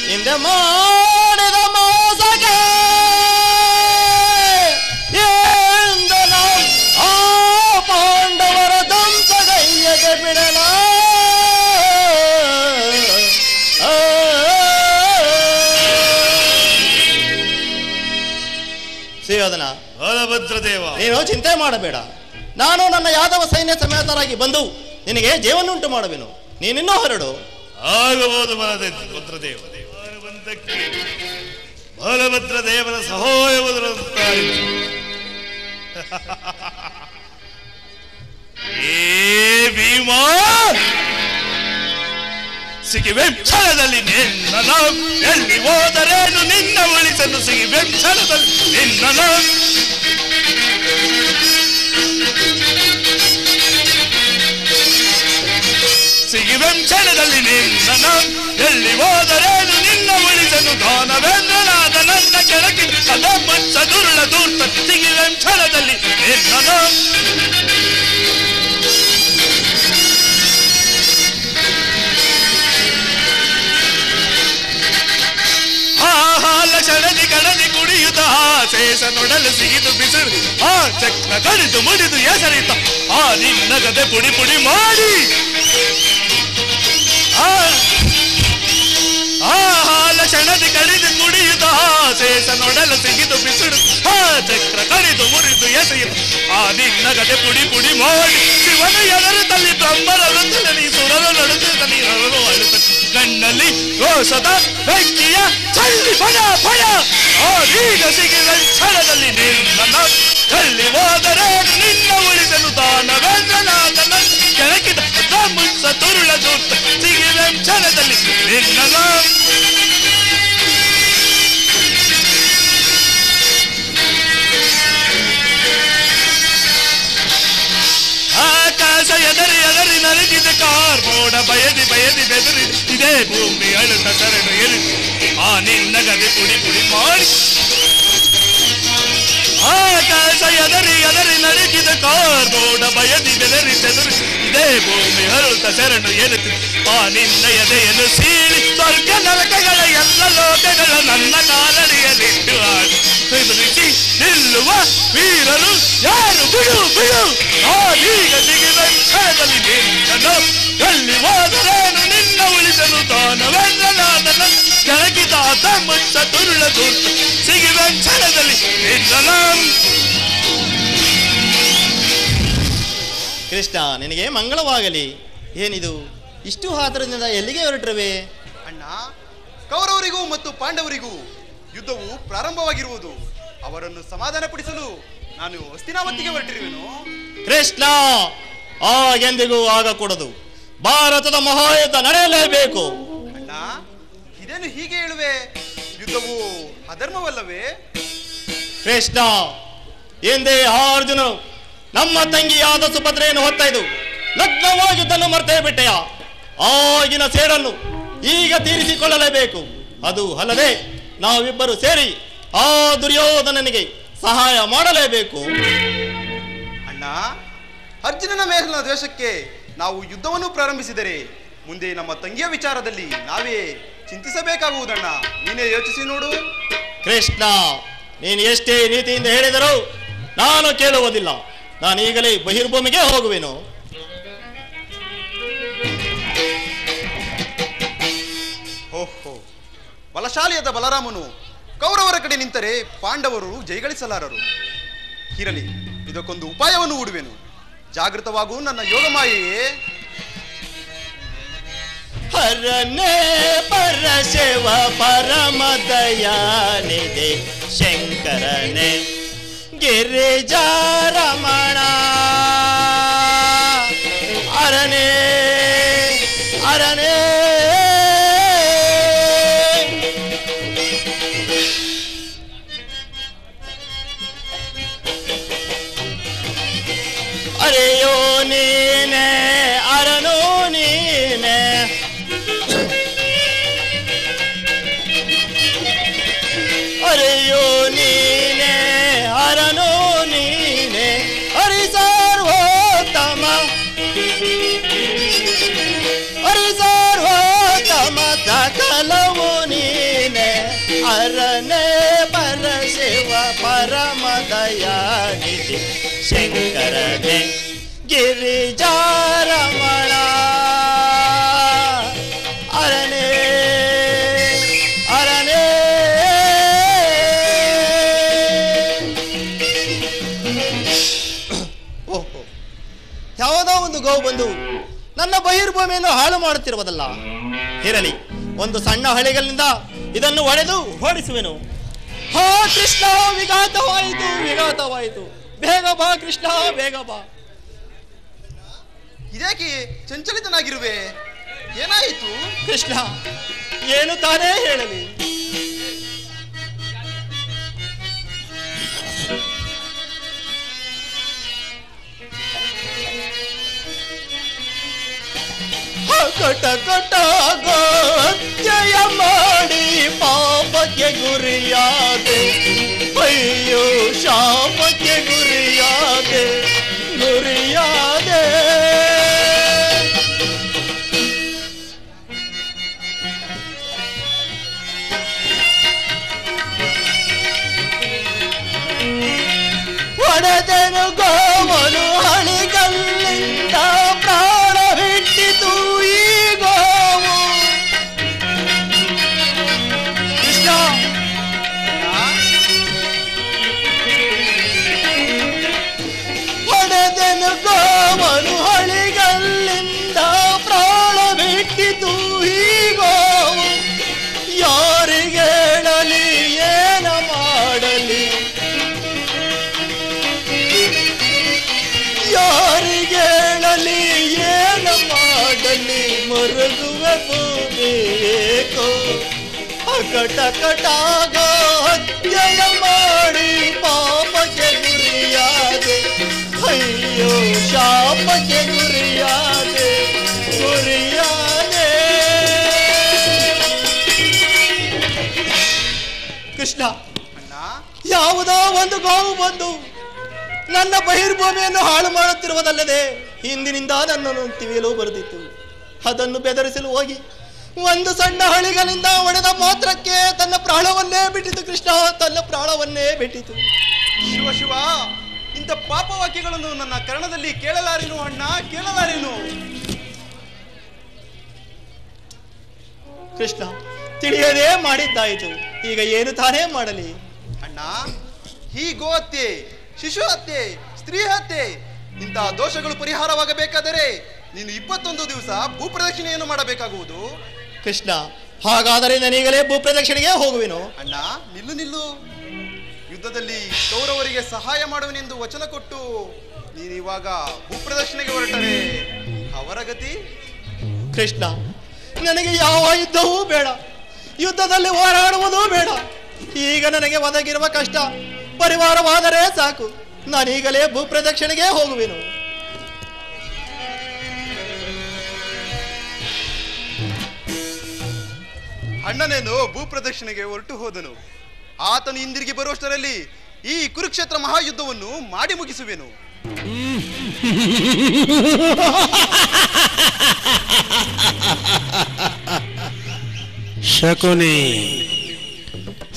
ಹಿಂದೆ ಮಾಡಿದ ಮೋಸಕ್ಕೆ ಎಂದು ನಾವು ಆ ಪಾಂಡವರ ದಂಸಗೈಯಗೆ ಬಿಡಲ ಸುಯೋಧನ. ಬಲಭದ್ರದೇವ ನೀನು ಚಿಂತೆ ಮಾಡಬೇಡ. ನಾನು ನನ್ನ ಯಾದವ ಸೈನ್ಯ ಸಮೇತರಾಗಿ ಬಂದು ನಿನಗೆ ಜೀವನ್ನುಂಟು ಮಾಡುವೆನು. ನೀನಿನ್ನೂ ಹೊರಡು. ಆಗಬಹುದು ಬಲಭದ್ರದೇವ. ಬಲಭದ್ರದೇವರ ಸಹಾಯವುದರಂತಾಯಿತು. ಏ ಭೀಮಾ, ಸಿಗಿವೆ ಕ್ಷಣದಲ್ಲಿ ನಿನ್ನ ಎಲ್ಲಿ ಹೋದರೇನು ನಿನ್ನ ಉಳಿಸಲು ಸಿಗಿವೆ ಕ್ಷಣದಲ್ಲಿ ನಿನ್ನ ಸಿಗಿವೆ ಕ್ಷಣದಲ್ಲಿ ನಿನ್ನ ಎಲ್ಲಿ ಹೋದರೇನು ನಿನ್ನ ಉಳಿಸಲು ದಾನವೇಂದ್ರನಾದ ನನ್ನ ಕೆಳಗೆ ಸದಮಚ್ಚ ದುರುಳ ದೂರ್ತ ಸಿಗಿವೆ ಕ್ಷಣದಲ್ಲಿ ನಿನ್ನ ಶೇಷ ನೋಡಲು ಸಿಗಿದು ಬಿಸಿರು ಆ ಚಕ್ರ ಕಡಿದು ಮುಡಿದು ಎಸರಿತ ಆ ನಿನ್ನ ಗದೆ ಪುಡಿ ಪುಡಿ ಮಾಡಿ ಆ ಹಾಲ ಕ್ಷಣದಿ ಕಡಿದು ಕುಡಿಯುತ್ತ ಶೇಷ ನೋಡಲು ಸಿಗಿದು ಬಿಸಿರು ಆ ಚಕ್ರ ಕಡಿದು ಮುರಿದು ಎಸೆಯಿತು ಆ ನಿನ್ನ ಗದೆ ಪುಡಿ ಪುಡಿ ಮಾಡಿ ಶಿವನು ಎದರುತ್ತಲ್ಲಿ ಬ್ರಹ್ಮರ ವೃತ್ತದಲ್ಲಿ ಸುರರು ನಡುತ್ತ ನೀರರು ಅಳುತ್ತ ಕಣ್ಣಲ್ಲಿ ರೋಷದ ಬೆಂಕಿಯ ಚಳ್ಳಿ ಫಣ ಫಣ ಆಗ ಸಿಗಿದ ಕ್ಷಣದಲ್ಲಿ ನಿನ್ನ ಚಳ್ಳಿ ಹೋದರೆ ನಿನ್ನ ಉಳಿಸಲು ದಾನವೇಂದ್ರನಾಥನ ಕೆಳಗಿದ ಮುಚ್ಚ ತುರುಳ ದೂತ ಸಿಗಿದ ಕ್ಷಣದಲ್ಲಿ ನಿನ್ನ ಆಕಾಶ ಎದರಿ ಎದರಿ ನರಗಿದ ಕಾರ್ಮೋಡ ಬಯದಿ ಬಯದಿ ಬೆದರಿ ಇದೇ ಭೂಮಿ ಅಳುತ್ತ ಶರಣು ಎಲ್ಲಿ ಆ ನಿನ್ನ ಗದೆ ಪುಡಿ ಪುಡಿ ಮಾಡಿ ಆಕಾಶ ಎದರಿ ಎದರಿ ನರಗಿದ ಕಾರ್ಮೋಡ ಬಯದಿ ಬೆದರಿ ಬೆದರಿ ಇದೇ ಭೂಮಿ ಅಳುತ್ತ ಶರಣು ಎನ್ನುತ್ತಿ ಆ ನಿನ್ನ ಎದೆಯನ್ನು ಸೀಳಿ ಸ್ವರ್ಗ ನರಕಗಳ ಎಲ್ಲ ಲೋಕಗಳ ನನ್ನ ಕಾಲಡಿಯಲ್ಲಿಟ್ಟು ಆಡಿ ಬೆದರಿಸಿ ನಿಲ್ಲುವ ವೀರರು ಯಾರು ಬಿಡು ಬಿಡು ಈಗ ಸಿಗಿದ ಕ್ಷಣದಲ್ಲಿ ನಿನ್ನನ್ನು ಎಲ್ಲಿ ಹೋದರೇನು ನಿನ್ನ ಉಳಿಸಲು ದಾನವೇಂದ್ರನಾಥನ ಕೆಳಗಿದಾತ ಮುಚ್ಚ ತುರುಳ ದೂರ್ತ ಸಿಗಿದ ಕ್ಷಣದಲ್ಲಿ ನಿನ್ನ ಕೃಷ್ಣ ನಿನಗೆ ಮಂಗಳವಾಗಲಿ. ಏನಿದು ಇಷ್ಟು ಆತರದಿಂದ ಎಲ್ಲಿಗೆ ಹೊರಟಿರುವೆ? ಅಣ್ಣ, ಕೌರವರಿಗೂ ಮತ್ತು ಪಾಂಡವರಿಗೂ ಯುದ್ಧವು ಪ್ರಾರಂಭವಾಗಿರುವುದು. ಅವರನ್ನು ಸಮಾಧಾನಪಡಿಸಲು ನಾನು ಹಸ್ತಿನಾವತಿಗೆ ಹೊರಟಿರುವೆನು. ಕೃಷ್ಣ, ಎಂದಿಗೂ ಆಗಕೂಡದು. ಭಾರತದ ಮಹಾಯುದ್ಧ ನಡೆಯಲೇಬೇಕು. ಅಣ್ಣ, ಇದೇನು ಹೀಗೆ ಹೇಳುವೆ? ಯುದ್ಧವು ಅಧರ್ಮವಲ್ಲವೇ? ಕೃಷ್ಣ, ಎಂದೇ ಅರ್ಜುನನು ನಮ್ಮ ತಂಗಿಯಾದ ಸುಭದ್ರೆಯನ್ನು ಹೊತ್ತೈದು ಲಗ್ನವಾಗಿದ್ದನ್ನು ಮರ್ತೇ ಬಿಟ್ಟೆಯ. ಆಗಿನ ಸೇಡನ್ನು ಈಗ ತೀರಿಸಿಕೊಳ್ಳಲೇಬೇಕು. ಅದು ಅಲ್ಲದೆ ನಾವಿಬ್ಬರು ಸೇರಿ ಆ ದುರ್ಯೋಧನನಿಗೆ ಸಹಾಯ ಮಾಡಲೇಬೇಕು. ಅಣ್ಣ, ಅರ್ಜುನನ ಮೇಲಿನ ದ್ವೇಷಕ್ಕೆ ನಾವು ಯುದ್ಧವನ್ನು ಪ್ರಾರಂಭಿಸಿದರೆ ಮುಂದೆ ನಮ್ಮ ತಂಗಿಯ ವಿಚಾರದಲ್ಲಿ ನಾವೇ ಚಿಂತಿಸಬೇಕಾಗುವುದಣ್ಣ. ನೀನೇ ಯೋಚಿಸಿ ನೋಡು. ಕೃಷ್ಣ, ನೀನು ಎಷ್ಟೇ ನೀತಿಯಿಂದ ಹೇಳಿದರೂ ನಾನು ಕೇಳುವುದಿಲ್ಲ. ನಾನು ಈಗಲೇ ಬಹಿರ್ಭೂಮಿಗೆ ಹೋಗುವೆನು. ಓಹೋ, ಬಲಶಾಲಿಯಾದ ಬಲರಾಮನು ಕೌರವರ ಕಡೆ ನಿಂತರೆ ಪಾಂಡವರು ಜಯಗಳಿಸಲಾರರು. ಇರಲಿ, ಇದಕ್ಕೊಂದು ಉಪಾಯವನ್ನು ಹೂಡುವೆನು. ಜಾಗೃತವಾಗೂ ನನ್ನ ಯೋಗಮಾಯೆಯೇ. ಹರನೇ ಪರಶಿವ ಪರಮ ದಯಾನಿಧಿ ಶಂಕರನೇ ಗಿರಿಜಾರಮಣ ಅರನೇ ಅರನೇ ಅರೆಯೋ ನೀನೆ ಅರನೋ ನೀನೆ ಅರೆಯೋ ನೀನೆ ಅರನೋ ನೀನೆ ಹರಿ ಸರ್ವೋತ್ತಮ ಹರಿ ಸರ್ವೋತ್ತಮ ಸಕಲವು ನೀನೆ ಅರನೇ ಪರಶಿವ ಪರಮ ದಯಾನಿಧಿ ಶಂಕರನೇ ಗಿರಿಜಾರಮಣ ಅರನೇ ಅರನೇ. ಓಹೋ, ಯಾವುದೋ ಒಂದು ಗೋವು ಬಂದು ನನ್ನ ಬಹಿರ್ಭೂಮಿಯನ್ನು ಹಾಳು ಮಾಡುತ್ತಿರುವುದಲ್ಲ. ಇರಲಿ, ಒಂದು ಸಣ್ಣ ಹಳಿಗಳಿಂದ ಇದನ್ನು ಒಡೆದು ಓಡಿಸುವೆನು. ಹಾ ಕೃಷ್ಣ, ವಿಘಾತವಾಯಿತು ವಿಘಾತವಾಯಿತು. ಬೇಗ ಬಾ ಕೃಷ್ಣ, ಬೇಗ ಬಾ. ಇದೇಕೆ ಚಂಚಲಿತನಾಗಿರುವೆ? ಏನಾಯಿತು? ಕೃಷ್ಣ, ಏನು ತಾನೇ ಹೇಳಲಿ? ಕಟ ಕಟ ಜಯ ಮಾಡಿ ಪಾಪಕ್ಕೆ ಗುರಿಯಾದೆ, ಅಯ್ಯೋ ಶಾಪಕ್ಕೆ ಗುರಿಯಾದೆ ಗುರಿಯಾದೆ. ಬೇಕು ಅಕಟಕಟಾಗ ಹತ್ಯೆಯ ಮಾಡಿ ಪಾಪಕ್ಕೆ ಗುರಿಯಾದೆ ಅಯ್ಯೋ ಶಾಪಕ್ಕೆ ಗುರಿಯಾದೆ ಕೃಷ್ಣ, ಯಾವುದೋ ಒಂದು ಗೋವು ಬಂದು ನನ್ನ ಬಹಿರ್ಭೂಮಿಯನ್ನು ಹಾಳು ಮಾಡುತ್ತಿರುವುದಲ್ಲದೆ ಹಿಂದಿನಿಂದ ನನ್ನನ್ನು ತಿವಿಯಲು ಬರೆದಿತ್ತು. ಅದನ್ನು ಬೆದರಿಸಲು ಹೋಗಿ ಒಂದು ಸಣ್ಣ ಹಳಿಗಳಿಂದ ಹೊಡೆದ ಮಾತ್ರಕ್ಕೆ ತನ್ನ ಪ್ರಾಣವನ್ನೇ ಬಿಟ್ಟಿತು. ಕೃಷ್ಣ, ತನ್ನ ಪ್ರಾಣವನ್ನೇ ಬಿಟ್ಟಿತು. ಶಿವ ಶಿವ, ಇಂಥ ಪಾಪವಾಕ್ಯಗಳನ್ನು ನನ್ನ ಕರ್ಣದಲ್ಲಿ ಕೇಳಲಾರೇನು ಅಣ್ಣ, ಕೇಳಲಾರೇನು. ಕೃಷ್ಣ, ತಿಳಿಯದೇ ಮಾಡಿದ್ದಾಯಿತು. ಈಗ ಏನು ತಾನೇ ಮಾಡಲಿ ಅಣ್ಣ? ಈ ಗೋ ಹತ್ಯೆ, ಶಿಶು ಹತ್ಯೆ, ಸ್ತ್ರೀ ಹತ್ಯೆ ಇಂತಹ ದೋಷಗಳು ಪರಿಹಾರವಾಗಬೇಕಾದರೆ ನೀನು 21 ದಿವಸ ಭೂಪ್ರದಕ್ಷಿಣೆಯನ್ನು ಮಾಡಬೇಕಾಗುವುದು. ಕೃಷ್ಣ, ಹಾಗಾದರೆ ನಾನೀಗಲೇ ಭೂಪ್ರದಕ್ಷಿಣೆಗೆ ಹೋಗುವೆನು. ಅಣ್ಣ, ನಿಲ್ಲು ನಿಲ್ಲು. ಯುದ್ಧದಲ್ಲಿ ಕೌರವರಿಗೆ ಸಹಾಯ ಮಾಡುವನೆಂದು ವಚನ ಕೊಟ್ಟು ನೀನು ಇವಾಗ ಭೂಪ್ರದಕ್ಷಿಣೆಗೆ ಹೊರಟರೆ ಅವರ ಗತಿ. ಕೃಷ್ಣ, ನನಗೆ ಯಾವ ಯುದ್ಧವೂ ಬೇಡ, ಯುದ್ಧದಲ್ಲಿ ಹೋರಾಡುವುದೂ ಬೇಡ. ಈಗ ನನಗೆ ಒದಗಿರುವ ಕಷ್ಟ ಪರಿವಾರವಾದರೆ ಸಾಕು. ನಾನೀಗಲೇ ಭೂಪ್ರದಕ್ಷಿಣೆಗೆ ಹೋಗುವೆನು. ಅಣ್ಣನೇನು ಭೂಪ್ರದಕ್ಷಿಣೆಗೆ ಹೊರಟು ಹೋದನು. ಆತನು ಹಿಂದಿರುಗಿ ಬರುವಷ್ಟರಲ್ಲಿ ಈ ಕುರುಕ್ಷೇತ್ರ ಮಹಾಯುದ್ಧವನ್ನು ಮಾಡಿ ಮುಗಿಸುವೆನು. ಶಕುನಿ,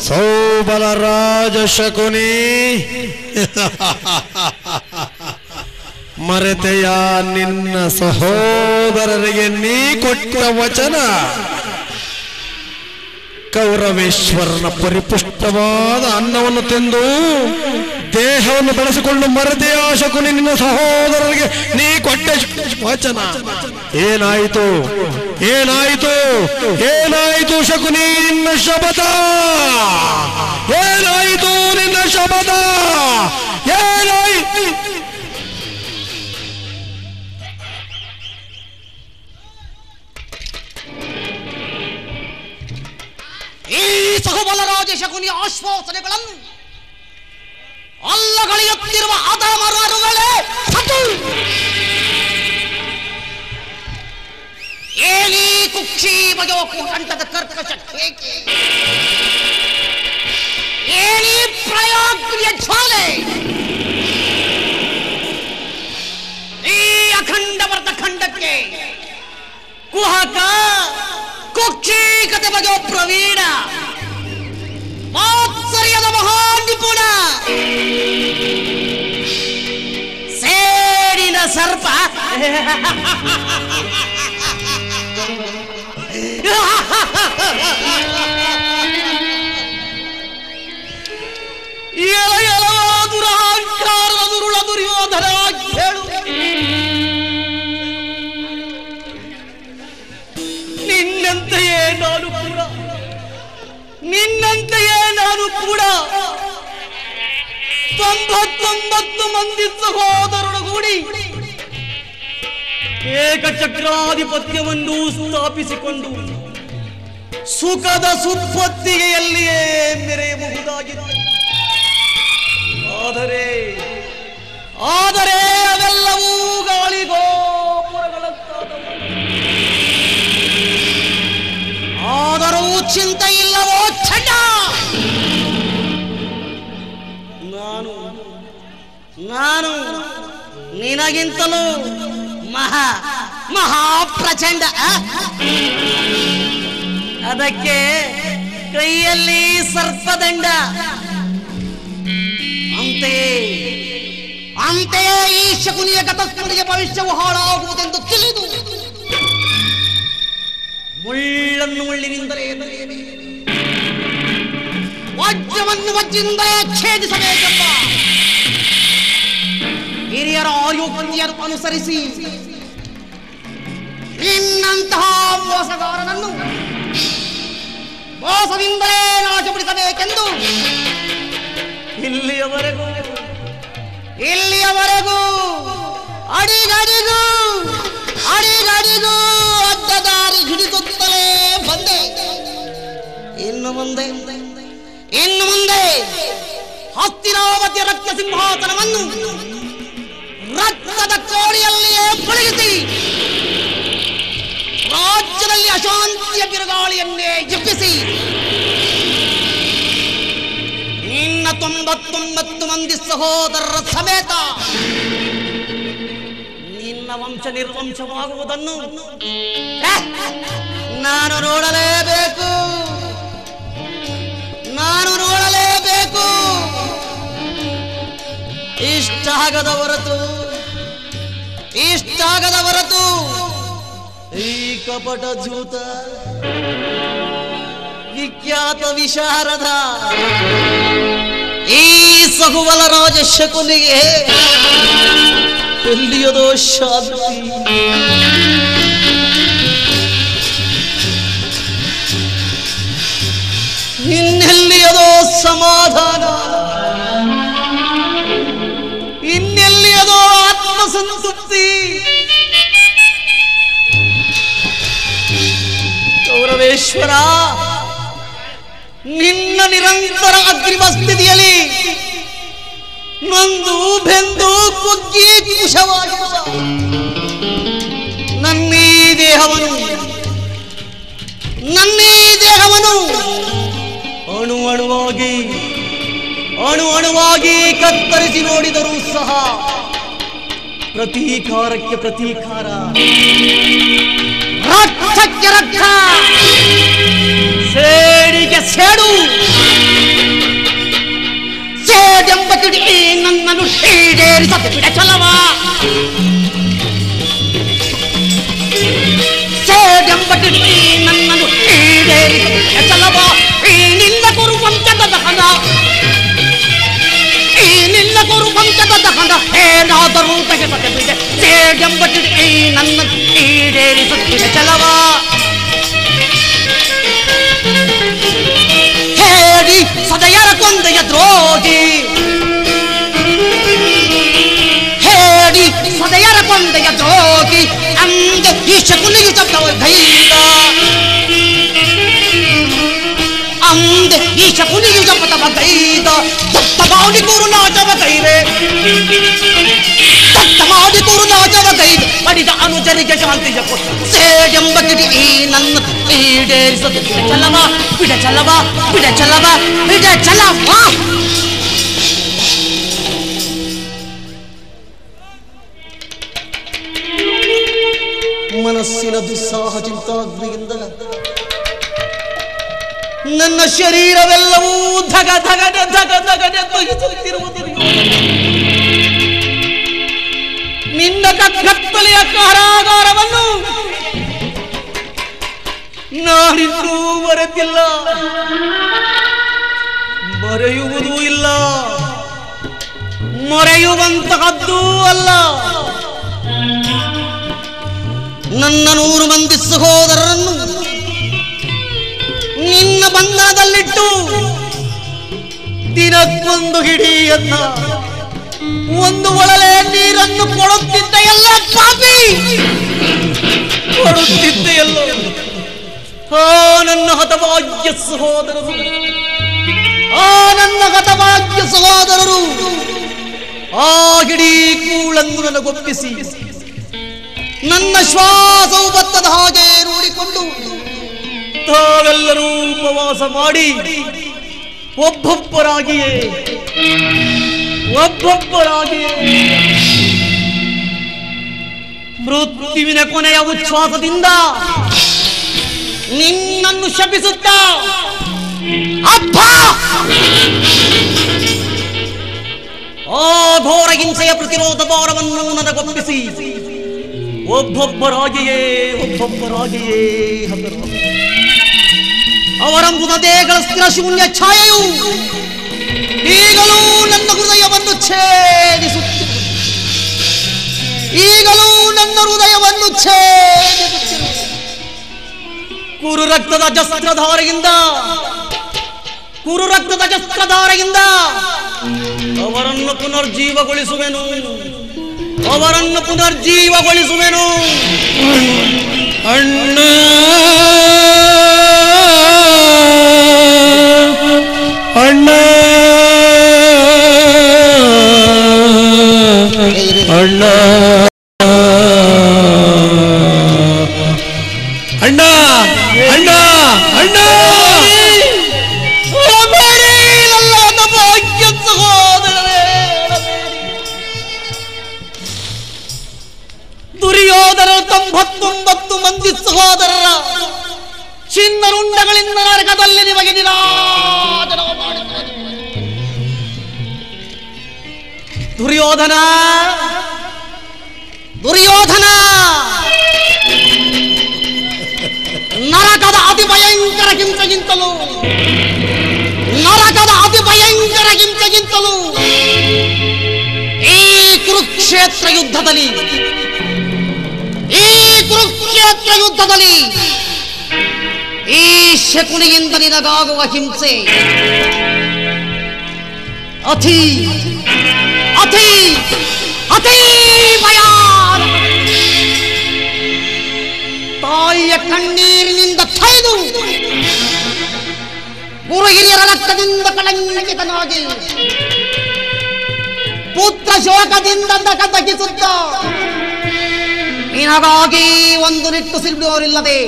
ಸೌಬಲರಾಜ ಶಕುನಿ, ಮರೆತೆಯ ನಿನ್ನ ಸಹೋದರರಿಗೆ ನೀ ಕೊಟ್ಟ ವಚನ? ಕೌರವೇಶ್ವರನ ಪರಿಪುಷ್ಟವಾದ ಅನ್ನವನ್ನು ತಿಂದು ದೇಹವನ್ನು ಬೆಳೆಸಿಕೊಂಡು ಮರೆತೆಯ ಶಕುನಿ ನಿನ್ನ ಸಹೋದರರಿಗೆ ನೀ ಕೊಟ್ಟ ವಚನ ಏನಾಯಿತು? ಏನಾಯಿತು? ಏನಾಯಿತು ಶಕುನಿ ನಿನ್ನ ಶಪಥ? ಏನಾಯಿತು ನಿನ್ನ ಶಪಥ? ಏನಾಯಿತು? ಈ ಸಹಬಲರಾಜ ಶಕುನಿ ಆಶ್ವಾಸನೆಗಳನ್ನು ಅಲ್ಲಗಳೆಯುತ್ತಿರುವ ಅಧಮರುಗಳೇ ಸತು ಏನಿ ಕುಕ್ಷಿ ಬಗೆಯ ಕಂಠದ ಕರ್ಕಶ ಕೇಕೆ, ಏನಿ ಪ್ರಯಾಗ್ರಿಯ ಜ್ವಾಲೆ, ಈ ಅಖಂಡ ವರ್ತ ಖಂಡಕ್ಕೆ ಕುಹಕ ಕುಕ್ಷಿ ಕತೆ ಬಗೆಯ ಪ್ರವೀಣ, ಮಾತ್ಸರ್ಯದ ಮಹಾನ್ ನಿಪುಣ, ಸೇಡಿನ ಸರ್ಪ, ದುರಹಂಕಾರದ ದುರುಳ ದುರ್ಯೋಧನ ಹೇಳು. ನಿನ್ನಂತೆಯೇ ನಾನು ಕೂಡ 99 ಮಂದಿ ಸಹೋದರರೊಡಗೂಡಿ ಏಕಚಕ್ರಾಧಿಪತ್ಯವನ್ನು ಸ್ಥಾಪಿಸಿಕೊಂಡು ಸುಖದ ಸುಪ್ಪತ್ತಿಗೆಯಲ್ಲಿಯೇ ಮೆರೆಯಬಹುದಾಗಿದೆ. ಆದರೆ ಅವೆಲ್ಲವೂ ಗಾಳಿಗೋಪುರಗಳಂತಾದವು. ಆದರೂ ಚಿಂತೆ ಇಲ್ಲವೋ ಚಂಡ, ನಾನು ನಿನಗಿಂತಲೂ ಮಹಾಪ್ರಚಂಡ. ಅದಕ್ಕೆ ಕೈಯಲ್ಲಿ ಸರ್ಪದಂಡ. ಅಂತೆಯೇ ಈ ಶಕುನಿಯ ಗತಸ್ಮೃತಿಗೆ ಭವಿಷ್ಯವು ಹಾಳಾಗುವುದೆಂದು ತಿಳಿದು ಮುಳ್ಳನ್ನು ಮುಳ್ಳಿನಿಂದಲೇ ವಜ್ರವನ್ನು ವಜ್ರದಿಂದಲೇ ಛೇದಿಸಬೇಕೆಂಬ ಹಿರಿಯರ ಆಯುಕ್ತಿಯನ್ನು ಅನುಸರಿಸಿ ನಿನ್ನಂತಹ ಮೋಸಗಾರನನ್ನು ಮೋಸದಿಂದಲೇ ನಾಶಪಡಿಸಬೇಕೆಂದು ಇಲ್ಲಿಯವರೆಗೂ ಅಡಿಗಡಿಗೂ ಅಡ್ಡದಾರಿ ಹಿಡಿದು ಮುಂದೆ ಹಸ್ತಿನಾವತಿಯ ರಕ್ತ ಸಿಂಹಾಸನವನ್ನು ರಕ್ತದ ಕೋಳಿಯಲ್ಲಿಯೇ ಪಳಗಿಸಿ ರಾಜ್ಯದಲ್ಲಿ ಅಶಾಂತಿಯ ಬಿರುಗಾಳಿಯನ್ನೇ ಎಬ್ಬಿಸಿ ನಿನ್ನ 99 ಮಂದಿ ಸಹೋದರರ ಸಮೇತ ನಿನ್ನ ವಂಶ ನಿರ್ವಂಶವಾಗುವುದನ್ನು ನಾನು ನೋಡಲೇಬೇಕು. ಇಷ್ಟಾಗದ ಹೊರತು ಈ ಕಪಟ ಜೂತ ವಿಖ್ಯಾತ ವಿಶಾರದ ಈ ಸಹುವಲ ರಾಜ ಶಕುನಿಗೆ ಎಲ್ಲಿಯದೋ ಶಾಂತಿ, ಇನ್ನೆಲ್ಲಿಯದೋ ಸಮಾಧಾನ, ಇನ್ನೆಲ್ಲಿಯದೋ ಆತ್ಮಸಂತೃಪ್ತಿ. ಗೌರವೇಶ್ವರ, ನಿನ್ನ ನಿರಂತರ ಅಗ್ರಿಮ ಸ್ಥಿತಿಯಲ್ಲಿ ನೊಂದು ಬೆಂದು ಕುಗ್ಗಿ ಕುಶವಾಗಿರುವ ನನ್ನೀ ದೇಹವನ್ನು ಅಣುವಾಗಿ ಕತ್ತರಿಸಿ ನೋಡಿದರೂ ಸಹ ಪ್ರತೀಕಾರಕ್ಕೆ ಪ್ರತೀಕಾರ, ರಕ್ತಕ್ಕೆ ರಕ್ತ, ಸೇಡಿಗೆ ಸೇಡು, ಸೇಡೆಂಬ ಕಿಡಿ ನನ್ನನ್ನು ಈಡೇರಿಸದೆ ಬಿಡ ಚಲವ, ಸೇಡೆಂಬ ಕಿಡಿ ನನ್ನನ್ನು ಈಡೇರಿಸದೆ ಬಿಡ ಚಲವ. ಈ ನಿನ್ನ ಗುರು ವಂಶದ ದಹನ, ಈ ನಿನ್ನ ಗುರು ವಂಶದ ದಹನ ಏನಾದರೂ ತೆಗೆಸದೆ ಬಿಡ, ಸೇಡೆಂಬ ಕಿಡಿ ನನ್ನನ್ನು ಈಡೇರಿಸದೆ ಬಿಡ ಚಲವ. ಹೇಳಿ ಸದಯರ ಕೊಂದೆಯ ದ್ರೋಹಿ, ಹೇಳಿ ಸದಯರ ಕೊಂದೆಯ ದ್ರೋಹಿ ಅಂದ ಈ ಶಕುನಿಗೆ ಶಬ್ದವ ಗೈದ, ಅಂದ ಈ ಶಕುನಿಗೆ ಶಬ್ದವ ಗೈದ. ದತ್ತ ಮಾಡಿ ಗುರುನಾಥವ ಗೈರೆ, ದತ್ತ ಮಾಡಿ ಗುರುನಾಥವ ಗೈದ, ಪಡಿದ ಅನುಜರಿಗೆ ಶಾಂತಿಯ ಕೊಟ್ಟು ಸೇಡೆಂಬ ಕಿಡಿ ನನ್ನ ಈಡೇರಿಸದು ಬಿಡ ಚಲವ. ಮನಸ್ಸಿನ ದುಸ್ಸಾಹ ಚಿಂತಾಗ್ನಿಯಿಂದ ನನ್ನ ಶರೀರವೆಲ್ಲವೂ ಧಗ ಧಗನೆ ಬಯಸುತ್ತಿರುವುದು. ನಿನ್ನ ಕತ್ತಲೆಯ ಕಾರಾಗಾರವನ್ನು ನಾನಿನ್ನೂ ಮರೆತಿಲ್ಲ, ಮರೆಯುವುದೂ ಇಲ್ಲ, ಮರೆಯುವಂತಹದ್ದೂ ಅಲ್ಲ. ನನ್ನ 100 ಮಂದಿ ಸಹೋದರರನ್ನು ನಿನ್ನ ಬಂಧನದಲ್ಲಿಟ್ಟು ದಿನಕ್ಕೊಂದು ಹಿಡಿಯನ್ನ ಒಂದು ಒಳಲೆ ನೀರನ್ನು ಕೊಡುತ್ತಿದ್ದ ಎಲ್ಲ ಪಾಪಿ, ಕೊಡುತ್ತಿದ್ದೆಯಲ್ಲ ನನ್ನ ಹತಭಾಗ್ಯ ಸಹೋದರರು, ನನ್ನ ಹತಭಾಗ್ಯ ಸಹೋದರರು ಆ ಗಿಡೀ ಕೂಳನ್ನು ನನಗೊಪ್ಪಿಸಿ ನನ್ನ ಶ್ವಾಸವು ಬತ್ತದ ಹಾಗೆ ನೋಡಿಕೊಂಡು ತಾವೆಲ್ಲರೂ ಉಪವಾಸ ಮಾಡಿ ಒಬ್ಬೊಬ್ಬರಾಗಿಯೇ ಮೃತ್ಯುವಿನ ಕೊನೆಯ ಉಚ್ಛ್ವಾಸದಿಂದ ನಿನ್ನನ್ನು ಶಪಿಸುತ್ತ ಅಪ್ಪ ಆ ಘೋರ ಹಿಂಸೆಯ ಪ್ರತಿರೋಧ ಭಾರವನ್ನು ನನಗೊಪ್ಪಿಸಿ ಒಬ್ಬೊಬ್ಬರಾಗಿಯೇ ಅವರಂಬುದ ದೇಹಗಳ ಸ್ಥಿರ ಶೂನ್ಯ ಛಾಯೆಯು ಈಗಲೂ ನನ್ನ ಹೃದಯವನ್ನು ಛೇದಿಸುತ್ತಿದೆ, ಈಗಲೂ ನನ್ನ ಹೃದಯವನ್ನು ಛೇದಿಸುತ್ತಿದೆ. ಕುರು ರಕ್ತದ ಜಸ್ತ್ರಧಾರೆಯಿಂದ ಅವರನ್ನು ಪುನರ್ಜೀವಗೊಳಿಸುವೆನು. ಅಣ್ಣ ಅಣ್ಣ ಅಣ್ಣ ಅಣ್ಣ ದುರ್ಯೋಧನ 99 ಮಂದಿ ಸಹೋದರರ ಚಿನ್ನರುಂಡಗಳಿಂದ ನರಕದಲ್ಲಿ ನಿಮಗೆ ನಿರಾಜನ ಮಾಡುತ್ತಾರೆ. ದುರ್ಯೋಧನ ದುರ್ಯೋಧನ ನರಕದ ಅತಿ ಭಯಂಕರ ಹಿಂಸೆಗಿಂತಲೂ ಈ ಕುರುಕ್ಷೇತ್ರ ಯುದ್ಧದಲ್ಲಿ ಈ ಶಕುನಿಯಿಂದ ನಿನಗಾಗುವ ಹಿಂಸೆ ಅತಿ ಅತಿ ಅತಿ ಭಯಾನಕ. ತಾಯಿಯ ಕಣ್ಣೀರಿನಿಂದ ಥೈದು ಗುರು ಹಿರಿಯರ ರಕ್ತದಿಂದ ಕಳಂಕಿತನಾಗಿ ಪುತ್ರ ಶೋಕದಿಂದ ದಹಿಸುತ್ತ ನಿನಗಾಗಿ ಒಂದು ನಿಟ್ಟು ಸಿಡಿಯುವರಿಲ್ಲದೆ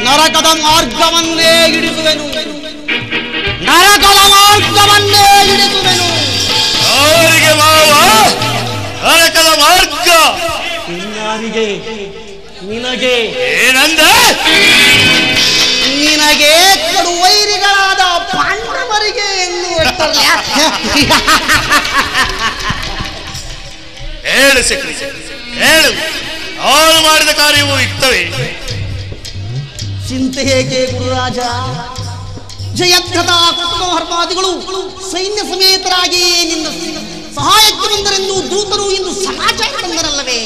ನರಕದ ಮಾರ್ಗವನ್ನೇ ಹಿಡಿಸುವೆನು. ಅವರಿಗೆ ಮಾವ ನರಕದ ಮಾರ್ಗ ಯಾರಿಗೆ? ನಿನಗೆ. ಏನಂದ? ನಿನಗೆ ಕಡುವೈರಿಗಳಾದ ಪಾಂಡವರಿಗೆ ಎಂದು ಹೇಳು ಶಕ್ತಿ, ಹೇಳು. ನಾನು ಮಾಡಿದ ಕಾರ್ಯವು ಇರ್ತವೆ. ಚಿಂತೆ ಹೇಗೆ ಗುರುರಾಜ? ಜಯದ್ರಥ ಕುಟುಂಬಧರ್ಮಾದಿಗಳು ಸೈನ್ಯ ಸಮೇತರಾಗಿ ನಿನ್ನ ಸಹಾಯಕ್ಕೆ ಬಂದರೆಂದು ದೂತರು ಇಂದು ಸಮಾಚಾರ ಬಂದರಲ್ಲವೇ?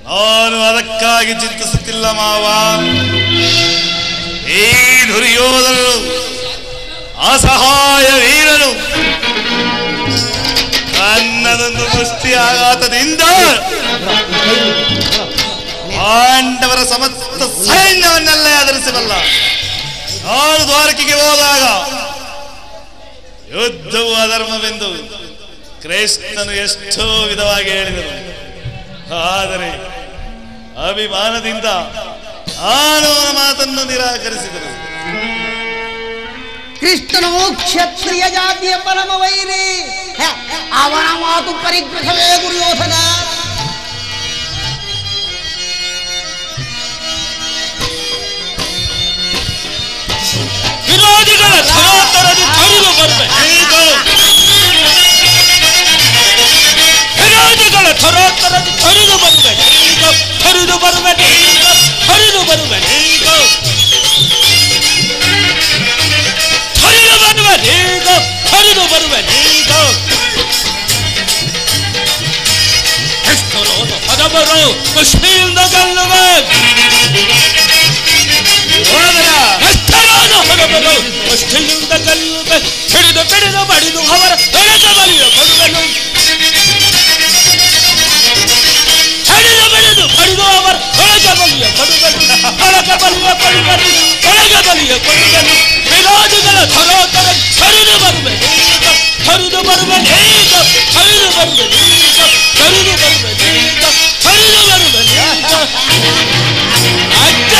ನಾನು ಅದಕ್ಕಾಗಿ ಚಿಂತಿಸುತ್ತಿಲ್ಲ ಮಾವ. ಈ ದುರ್ಯೋಧನನು ಅಸಹಾಯ ವೀರನು ನನ್ನದೊಂದು ಮುಷ್ಟಿ ಆಘಾತದಿಂದ ಪಾಂಡವರ ಸಮಸ್ತ ಸೈನ್ಯವನ್ನೆಲ್ಲ ಆಧರಿಸಬಲ್ಲ. ನಾನು ದ್ವಾರಕೆಗೆ ಹೋದಾಗ ಯುದ್ಧವು ಅಧರ್ಮವೆಂದು ಕೃಷ್ಣನು ಎಷ್ಟೋ ವಿಧವಾಗಿ ಹೇಳಿದರು. ಆದರೆ ಅಭಿಮಾನದಿಂದ ನಾನು ಅವನ ಮಾತನ್ನು ನಿರಾಕರಿಸಿದರು. ಕೃಷ್ಣನು ಕ್ಷತ್ರಿಯ ಜಾತಿಯ ಪರಮ ವೈರಿ. ಅವನ ಮಾತು ಪರಿಗ್ರಹವೇ ದುರ್ಯೋಧನ. ವಿರೋಧಿಗಳ ಥರಾತರದಿ ತೊರೆದು ಬರಬೇಕು. ವಿರೋಧಿಗಳ ಥರಾತರದಿ ತೊರೆದು ಬರಬೇಕು. ತೊರೆದು ಬರಬೇಕು. ತೊರೆದು ಬರಬೇಕು. ತೊರೆದು ಬರಬೇಕು. ತೊರೆದು ಬರಬೇಕು. ಎಷ್ಟು ಪದವರು ಖುಷಿಯಿಂದ ಗೆಲ್ಲುವೆ. ಹೊರಬರು ಖುಷಿಯಿಂದ ಗೆಲ್ಲುವೆ. ಹಿಡಿದು ಬಿಡಿದು ಬಡಿದು ಅವರ ಹೊರಗೆ ಬಲಿಯ ಕೊಡುವೆನು. ಹಿಡಿದು ಬಿಡಿದು ಬಡಿದು ಅವರ ಹೊರಗೆ ಬಲಿಯ ಕೊಡುವೆನು. ಹೊರಗೆ ಬಲಿಯ ಕೊಡುವೆನು. ಹೊರಗೆ ಬಲಿಯ ಕೊಡುವೆನು. ವಿರೋಧಿಗಳ ಥರೋತ್ತರ ಹರಿದು ಬರಬೇಕು. ಹರಿದು ಬರಬೇಕು. ಹರಿದು ಬರಬೇಕು. ಹರಿದು ಬರಬೇಕು. ಹರಿದು ಬರಬೇಕು. ಅಜ್ಜ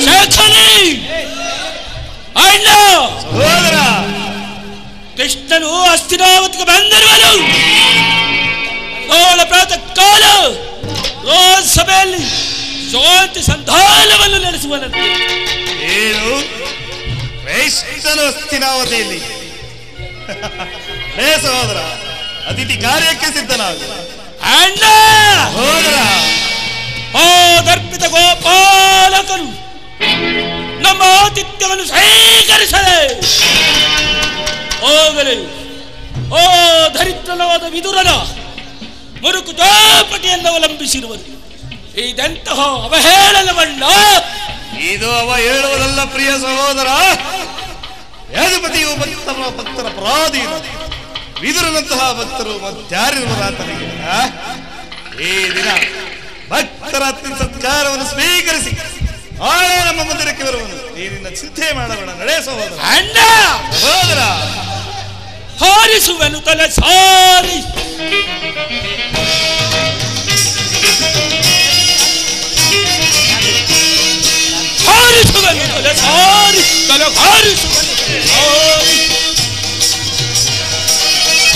ಶೇಖನಿ ಅಣ್ಣ ಕೃಷ್ಣನು ಹಸ್ತಿನಾವತಿಗೆ ಬಂದಿರುವನು. ಅವಳ ಪ್ರಾತಃ ಕಾಲ ರೋಜ್ ಸಭೆಯಲ್ಲಿ ಶಾಂತಿ ಸಂಧಾನವನ್ನು ನಡೆಸುವನಂತೆ. ಏನು ಕೃಷ್ಣನು ಹಸ್ತಿನಾವತಿಯಲ್ಲಿ? ಸಹೋದರ, ಅತಿಥಿ ಕಾರ್ಯಕ್ಕೆ ಸಿದ್ಧನಾಗು. ಅಣ್ಣ ಸಹೋದರ, ಓ ದರ್ಪಿತ ಗೋಪಾಲಕರು, ನಮ್ಮ ಆತಿಥ್ಯವನ್ನು ಸ್ವೀಕರಿಸಲೇ ಹೋಗಲಿ. ಓ ದರಿದ್ರನಾದ ವಿದುರನ ಮುರುಕು ಚೌಪಟಿಯನ್ನು ಅವಲಂಬಿಸಿರುವುದು ಇದೆಂತಹ ಅವಹೇಳನವಣ್ಣ. ಇದು ಅವ ಹೇಳುವುದಲ್ಲ ಪ್ರಿಯ ಸಹೋದರ. ಯದುಪತಿಯು ಭಕ್ತರ ಪರಾಧೀನ. ವಿದುರನಂತಹ ಭಕ್ತರು ಮತ್ಯಾರಿರುವರಾತನಿಗೆ ಈ ದಿನ ಭಕ್ತರ ಸತ್ಕಾರವನ್ನು ಸ್ವೀಕರಿಸಿ ಆಳೆ ನಮ್ಮ ಮಂದಿರಕ್ಕೆ ಬರುವನು. ನೀನಿನ್ನ ಚಿಂತೆ ಮಾಡಬೇಡ, ನಡೆ ಸಹೋದರ. ಅಣ್ಣ ಸಹೋದರ, ಹಾರಿಸುವನು ತಲೆ ಸಾರಿ ತಲಕಾರಿಸುವನು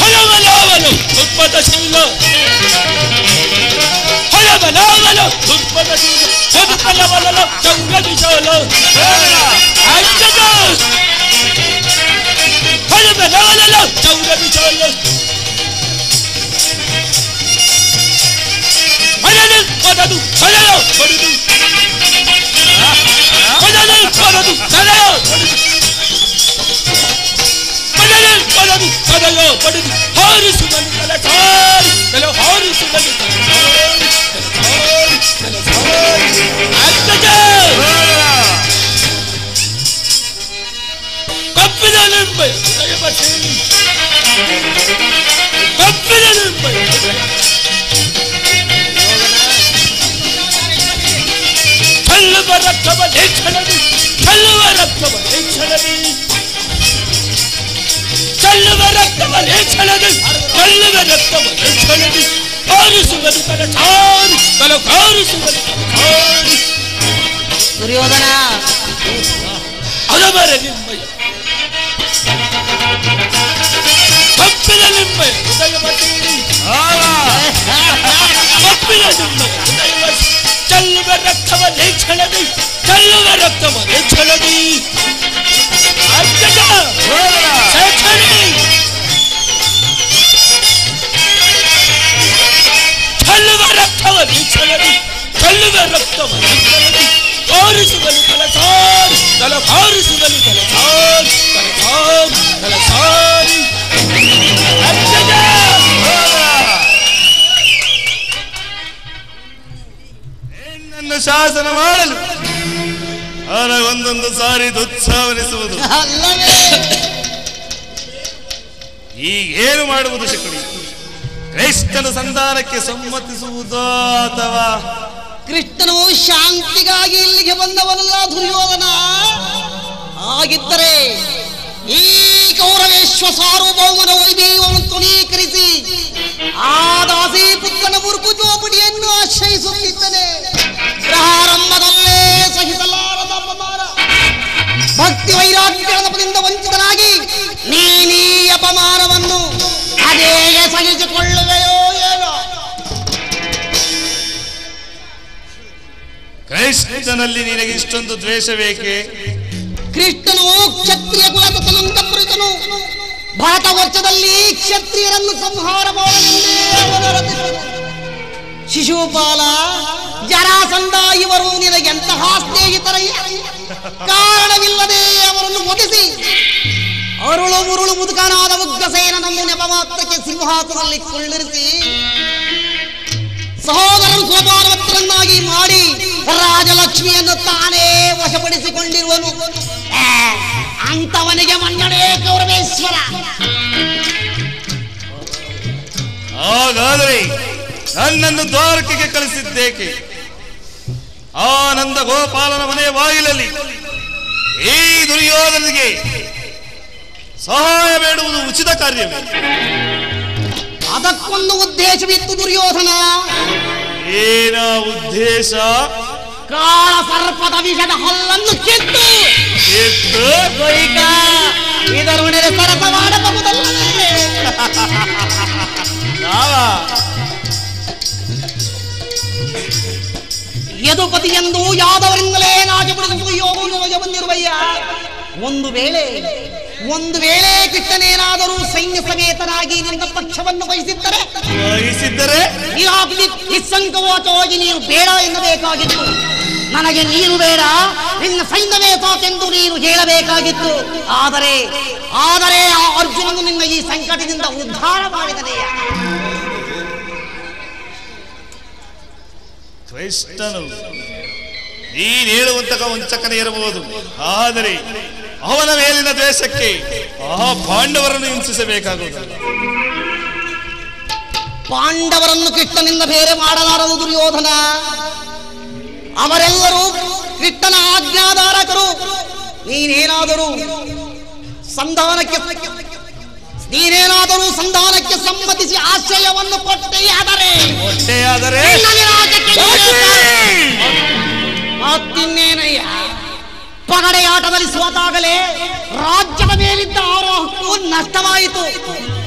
ಹಲವಲವಲು ತುಪ್ಪದ ಶೀಲ ಹಲವಲವಲು ತುಪ್ಪದ ಶೀಲ ಬದುಕಲವಲಲ ಚಂಗದಿ ಚೋಲ ಹಲವಲವಲ ಚಂಗದಿ ಚೋಲ ಹಲಲು ಪದದು ಹಲಲು ಪಡೆದು ಹಲಲು ಪದದು ಹಲಲು ಪಡೆದು ಪದಯೋ ಪಡೆದು ಹಾರಿಸುವನು ತಲಕಾರಿ ತಲೆ ಹಾರಿಸುವನು ಕಪ್ಪಿದ ನಿಂಬೆ ಕಪ್ಪಿದ ನಿಂಬೆ ಚೆಲ್ಲುವ ರಕ್ತವ ಲೇಖನದಿ ಚೆಲ್ಲುವ ರಕ್ತವ ಲೇಖನದಿ ಚೆಲ್ಲುವ ರಕ್ತವ ಲೇಖನದಿ ಚೆಲ್ಲುವ ರಕ್ತವ ಲೇಖನದಿ ಹಾರಿಸುವನು ತಲಕಾರಿ ತಲಕಾರಿಸುವನು ತಲಕಾರಿ ದುರ್ಯೋಧನ ಅದವರ ನಿಂಬೆಯ ಕಪ್ಪಿದ ನಿಂಬೆಯ ಹೃದಯವತಿ ಕಪ್ಪಿದ ನಿಂಬೆಯ ಹೃದಯವತಿ ಚೆಲ್ಲುವ ರಕ್ತವ ಲೇಖನದಿ ಚೆಲ್ಲುವ ರಕ್ತವ ಲೇಖನದಿ ಚೆಲ್ಲುವ ರಕ್ತವ ಲೇಖನದಿ ಚೆಲ್ಲುವ ರಕ್ತವ ಲೇಖನದಿ ಹಾರಿಸುವನು ತಲಕಾರಿ ತಲಕಾರಿಸುವನು ತಲಕಾರಿ ತಲಕಾರಿ ತಲಕಾರಿ ಹೆಣ್ಣನ್ನು ಶಾಸನ ಮಾಡಲು ಅವನ ಒಂದೊಂದು ಸಾರಿ ದುತ್ಸಾವನಿಸುವುದು ಈಗೇನು ಮಾಡುವುದು ಶಕುನಿ? ಕ್ರೈಸ್ತನ ಸಂಧಾನಕ್ಕೆ ಸಮ್ಮತಿಸುವುದೋ ಅಥವಾ ಕೃಷ್ಣನು ಶಾಂತಿಗಾಗಿ ಇಲ್ಲಿಗೆ ಬಂದವನಲ್ಲ ದುರ್ಯೋಧನ. ಆಗಿದ್ದರೆ ಈ ಕೌರವೇಶ್ವ ಸಾರ್ವಭೌಮನ ವೈಭವವನ್ನು ತುಣೀಕರಿಸಿ ಆ ದಾಸಿ ಪುತ್ರನ ಮುರುಕು ಜೋಪಡಿಯನ್ನು ಆಶ್ರಯಿಸುತ್ತಿದ್ದನೆ. ಪ್ರಾರಂಭದಲ್ಲೇ ಸಹಿಸಲಾರದ ಅಪಮಾನ, ಭಕ್ತಿ ವೈರಾಗ್ಯದ ಪದದಿಂದ ವಂಚಿತನಾಗಿ ನೀನೀ ಅಪಮಾನವನ್ನು ಅದೇ ಸಹಿಸಿಕೊಳ್ಳುವೆಯೋ ಏನೋ? ಕ್ರೈಸ್ತನಲ್ಲಿ ನಿನಗೆ ಇಷ್ಟೊಂದು ದ್ವೇಷಬೇಕೆ? ಕೃಷ್ಣನು ಕ್ಷತ್ರಿಯ ಕುಲದ ಸಂತಪುರಿತನು. ಭಾರತ ವರ್ಷದಲ್ಲಿ ಕ್ಷತ್ರಿಯರನ್ನು ಸಂಹಾರ ಮಾಡಲೆಂದೇ ಅವನ ರಚಿಸಿದನು. ಶಿಶುಪಾಲ, ಜರಾಸಂಧ ಇವರು ನಿನಗೆಂತಹ ಸ್ನೇಹಿತರಯ್ಯ? ಕಾರಣವಿಲ್ಲದೆ ಅವರನ್ನು ವಧಿಸಿ ಅರುಳು ಮುರುಳು ಮುದುಕನಾದ ಉಗ್ರಸೇನನನ್ನು ನೆಪ ಮಾತ್ರಕ್ಕೆ ಸಿಂಹಾಸನದಲ್ಲಿ ಕೊಳ್ಳಿರಿಸಿ ಸಹೋದರನು ಸೋಪಾನವತ್ರನ್ನಾಗಿ ಮಾಡಿ ರಾಜಲಕ್ಷ್ಮಿಯನ್ನು ತಾನೇ ವಶಪಡಿಸಿಕೊಂಡಿರುವನು. ಅಂತವನಿಗೆ ಮನ್ನಣೆ ಕೌರವೇಶ್ವರ. ಹಾಗಾದರೆ ನನ್ನನ್ನು ದ್ವಾರಕೆಗೆ ಕಳಿಸಿದ್ದೇಕೆ? ಆ ನಂದ ಗೋಪಾಲನ ಮನೆಯ ಬಾಗಿಲಲ್ಲಿ ಈ ದುರ್ಯೋಧನಿಗೆ ಸಹಾಯ ಬೇಡುವುದು ಉಚಿತ ಕಾರ್ಯವೇ? ಅದಕ್ಕೊಂದು ಉದ್ದೇಶವಿತ್ತು ದುರ್ಯೋಧನ. ಏನ ಉದ್ದೇಶ? ಕಾಳ ಸರ್ಪದ ವಿಷದ ಹಲ್ಲನ್ನು ಕಿತ್ತು ಇದರೊಡನೆ ಸರಸ ಮಾಡಬಹುದಲ್ಲವೇ? ಯದುಪತಿ ಎಂದು ಯಾದವರಿಂದಲೇ ನಾಶಪಡಿಸುವುದು ಯೋಗ ಬಂದಿರುವಯ್ಯ. ಒಂದು ವೇಳೆ ಕೃಷ್ಣನೇನಾದರೂ ಸೈನ್ಯ ಸಮೇತನಾಗಿ ನಿನ್ನ ಪಕ್ಷವನ್ನು ವಹಿಸಿದ್ದರೆ ನಿಸ್ಸಂಕವಾಚವಾಗಿ ನೀನು ಬೇಡ ಎನ್ನಬೇಕಾಗಿತ್ತು. ನನಗೆ ನೀನು ಬೇಡ, ನಿನ್ನ ಸೈನ್ಯವೇ ಸಾಕೆಂದು ನೀನು ಹೇಳಬೇಕಾಗಿತ್ತು. ಆದರೆ ಆ ಅರ್ಜುನನು ನಿನ್ನ ಈ ಸಂಕಟದಿಂದ ಉದ್ಧಾರ ಮಾಡಿದನೆಯ. ಕ್ರೈಸ್ತನು ನೀನು ಹೇಳುವಂತಹ ವಂಚಕನೇ ಇರಬಹುದು, ಆದರೆ ಅವನ ಮೇಲಿನ ದ್ವೇಷಕ್ಕೆ ಆ ಪಾಂಡವರನ್ನು ಹಿಂಸಿಸಬೇಕಾಗುವುದಲ್ಲ. ಪಾಂಡವರನ್ನು ಕೃಷ್ಣನಿಂದ ಬೇರೆ ಮಾಡಲಾರದು ದುರ್ಯೋಧನ. ಅವರೆಲ್ಲರೂ ಕೃಷ್ಣನ ಆಜ್ಞಾಧಾರಕರು. ನೀನೇನಾದರೂ ಸಂಧಾನಕ್ಕೆ ಸಮ್ಮತಿಸಿ ಆಶ್ರಯವನ್ನು ಕೊಟ್ಟೆಯಾದರೆ ಮತ್ತಿನ್ನೇನಯ್ಯ, ಪಗಡೆಯಾಟದಲ್ಲಿ ಸೋತಾಗಲೇ ರಾಜ್ಯದ ಮೇಲಿದ್ದ ಆರೋಹಕ್ಕೂ ನಷ್ಟವಾಯಿತು.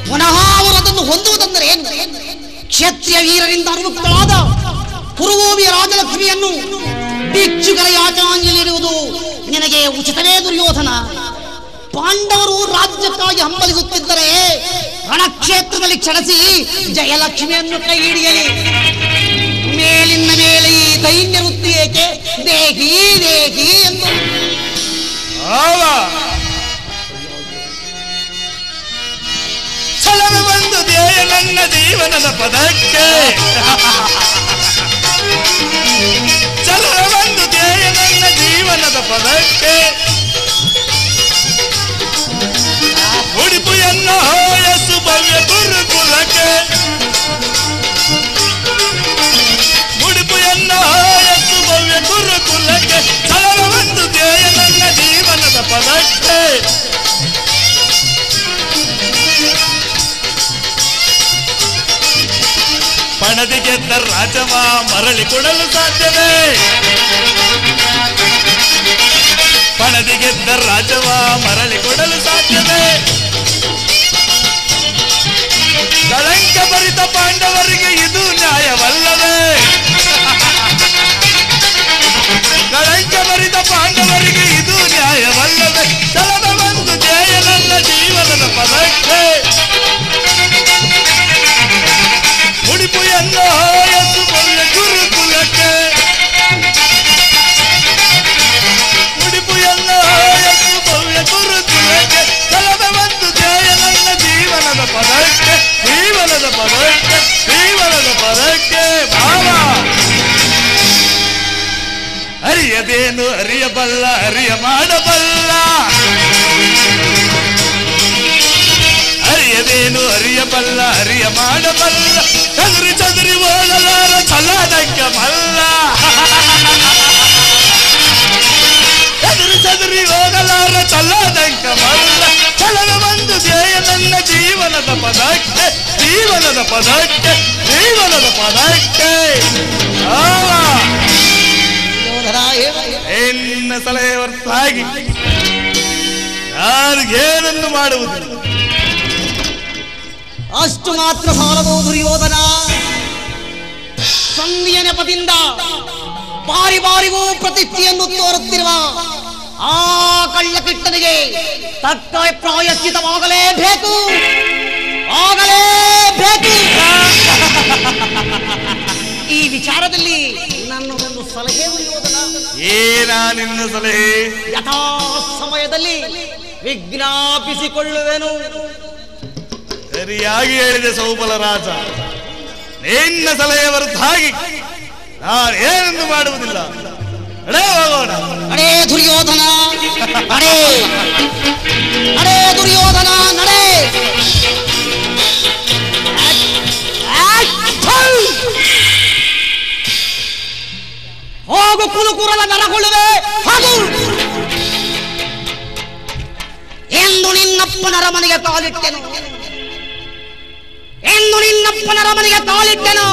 ಪುನಃ ಅವರು ಅದನ್ನು ಹೊಂದುವುದೆಂದರೆ ಏನು? ಕ್ಷತ್ರಿಯ ವೀರರಿಂದ ಅನುಮುಕ್ತಳಾದ ಕುರುಭೂಮಿಯ ರಾಜಲಕ್ಷ್ಮಿಯನ್ನು ಭಿಕ್ಷುಗಳ ಯಾಚಾಂಜಲಿರುವುದು ನಿನಗೆ ಉಚಿತವೇ ದುರ್ಯೋಧನ? ಪಾಂಡವರು ರಾಜ್ಯಕ್ಕಾಗಿ ಹಂಬಲಿಸುತ್ತಿದ್ದರೆ ರಣಕ್ಷೇತ್ರದಲ್ಲಿ ಕ್ಷಣಿಸಿ ಜಯಲಕ್ಷ್ಮಿಯನ್ನು ಕೈ ಹಿಡಿಯಲಿ. ಮೇಲಿನ ಮೇಲೆ ಈ ದೈನ್ಯ ವೃತ್ತಿ ಏಕೆ? ದೇಹಿ ದೇಹಿ ಎಂದು ಛಲನ ಬಂದು ಧ್ಯೇಯ ನನ್ನ ಜೀವನದ ಪದಕ್ಕೆ, ಛಲನ ಬಂದು ಧ್ಯೇಯ ನನ್ನ ಜೀವನದ ಪದಕ್ಕೆ, ಉಡುಪು ಎನ್ನ ಹೋಯಸ್ಸು ಭವ್ಯ ಗುರುಕುಲಕ್ಕೆ, ಉಡುಪು ಎನ್ನ ಹೋಯಸ್ಸು ಭವ್ಯ ಗುರುಕುಲಕ್ಕೆ, ಛಲನ ಬಂದು ಧ್ಯೇಯ ನನ್ನ ಜೀವನದ ಪದಕ್ಕೆ. ಪಣದಿ ಗೆದ್ದ ರಾಜವ ಮರಳಿ ಕೊಡಲು ಸಾಧ್ಯವೇ? ಪಣದಿ ಗೆದ್ದ ರಾಜವ ಮರಳಿ ಕೊಡಲು ಸಾಧ್ಯವೇ? ಕಳಂಕ ಭರಿತ ಪಾಂಡವರಿಗೆ ಇದು ನ್ಯಾಯವಲ್ಲವೇ? ಕಳಂಕ ಭರಿತ ಪಾಂಡವರಿಗೆ ಇದು ನ್ಯಾಯವಲ್ಲವೇ? ಛಲದ ಒಂದು ಜಯ ನನ್ನ ಜೀವನದ ಪದಕ್ಕೆ, ಉಡುಪು ಎಲ್ಲ ಹಾಯಸು ಭವ್ಯ ಗುರುಕುಲಕ್ಕೆ, ಉಡುಪು ಎಲ್ಲ ಹಾಯಸು ಭವ್ಯ ಗುರುಕುಲಕ್ಕೆ, ಛಲದ ಒಂದು ಜಯ ನನ್ನ ಜೀವನದ ಪದಕ್ಕೆ, ಜೀವನದ ಪದಕ್ಕೆ, ಜೀವನದ ಪದಕ್ಕೆ. ಭಾವ ಅರಿಯದೇನು ಅರಿಯಬಲ್ಲ, ಅರಿಯ ಮಾಡಬಲ್ಲ, ಅರಿಯದೇನು ಅರಿಯಬಲ್ಲ, ಅರಿಯ ಮಾಡಬಲ್ಲ, ಚದುರಿ ಚದುರಿ ಓಡಲಾರ ಛಲದಂಕ ಮಲ್ಲ, ಚದುರಿ ಚದುರಿ ಹೋಗಲಾರ ಛಲದಂಕ ಮಲ್ಲ, ಛಲದ ಒಂದು ಧ್ಯೇಯ ನನ್ನ ಜೀವನದ ಪದಕ್ಕೆ, ಜೀವನದ ಪದಕ್ಕೆ, ಜೀವನದ ಪದಕ್ಕೆ. ಎನ್ನ ಸಲಹೆ ಹೊರತಾಗಿ ಯಾರಿಗೇನನ್ನು ಮಾಡುವುದಿಲ್ಲ. ಅಷ್ಟು ಮಾತ್ರ ಸಾಲದು ದುರ್ಯೋಧನ. ಸಂಧಿಯ ನೆಪದಿಂದ ಬಾರಿ ಬಾರಿಗೂ ಪ್ರತಿಷ್ಠೆಯನ್ನು ತೋರುತ್ತಿರುವ ಆ ಕಳ್ಳಕಿಟ್ಟನಿಗೆ ತಕ್ಕ ಪ್ರಾಯಶ್ಚಿತವಾಗಲೇಬೇಕು, ಆಗಲೇಬೇಕು. ಈ ವಿಚಾರದಲ್ಲಿ ನನ್ನದೊಂದು ಸಲಹೆ ದುರ್ಯೋಧನ. ಏನ ನಿನ್ನ ಸಲಹೆ? ಯಥಾ ಸಮಯದಲ್ಲಿ ವಿಜ್ಞಾಪಿಸಿಕೊಳ್ಳುವೆನು. ಸರಿಯಾಗಿ ಹೇಳಿದೆ ಸೌಬಲ ರಾಜ. ನಿನ್ನ ಸಲಹೆ ಹೊರತಾಗಿ ನಾನು ಏನನ್ನು ಮಾಡುವುದಿಲ್ಲ. ಅಡೇ ಹೋಗೋಣ. ಅಡೇ ದುರ್ಯೋಧನ, ಅಡೇ ಅಡೇ ದುರ್ಯೋಧನ, ನಡೆ. ಹೋಗು ಕುಲುಕುರಲ ನರಗೊಳ್ಳುವೆ, ಹೋಗು ಎಂದು ನಿನ್ನಪ್ಪನ ಅರಮನೆಗೆ ಕಾಲಿಟ್ಟೆನು, ಎಂದು ನಿನ್ನಪ್ಪನ ಅರಮನೆಗೆ ಕಾಲಿಟ್ಟೆನು.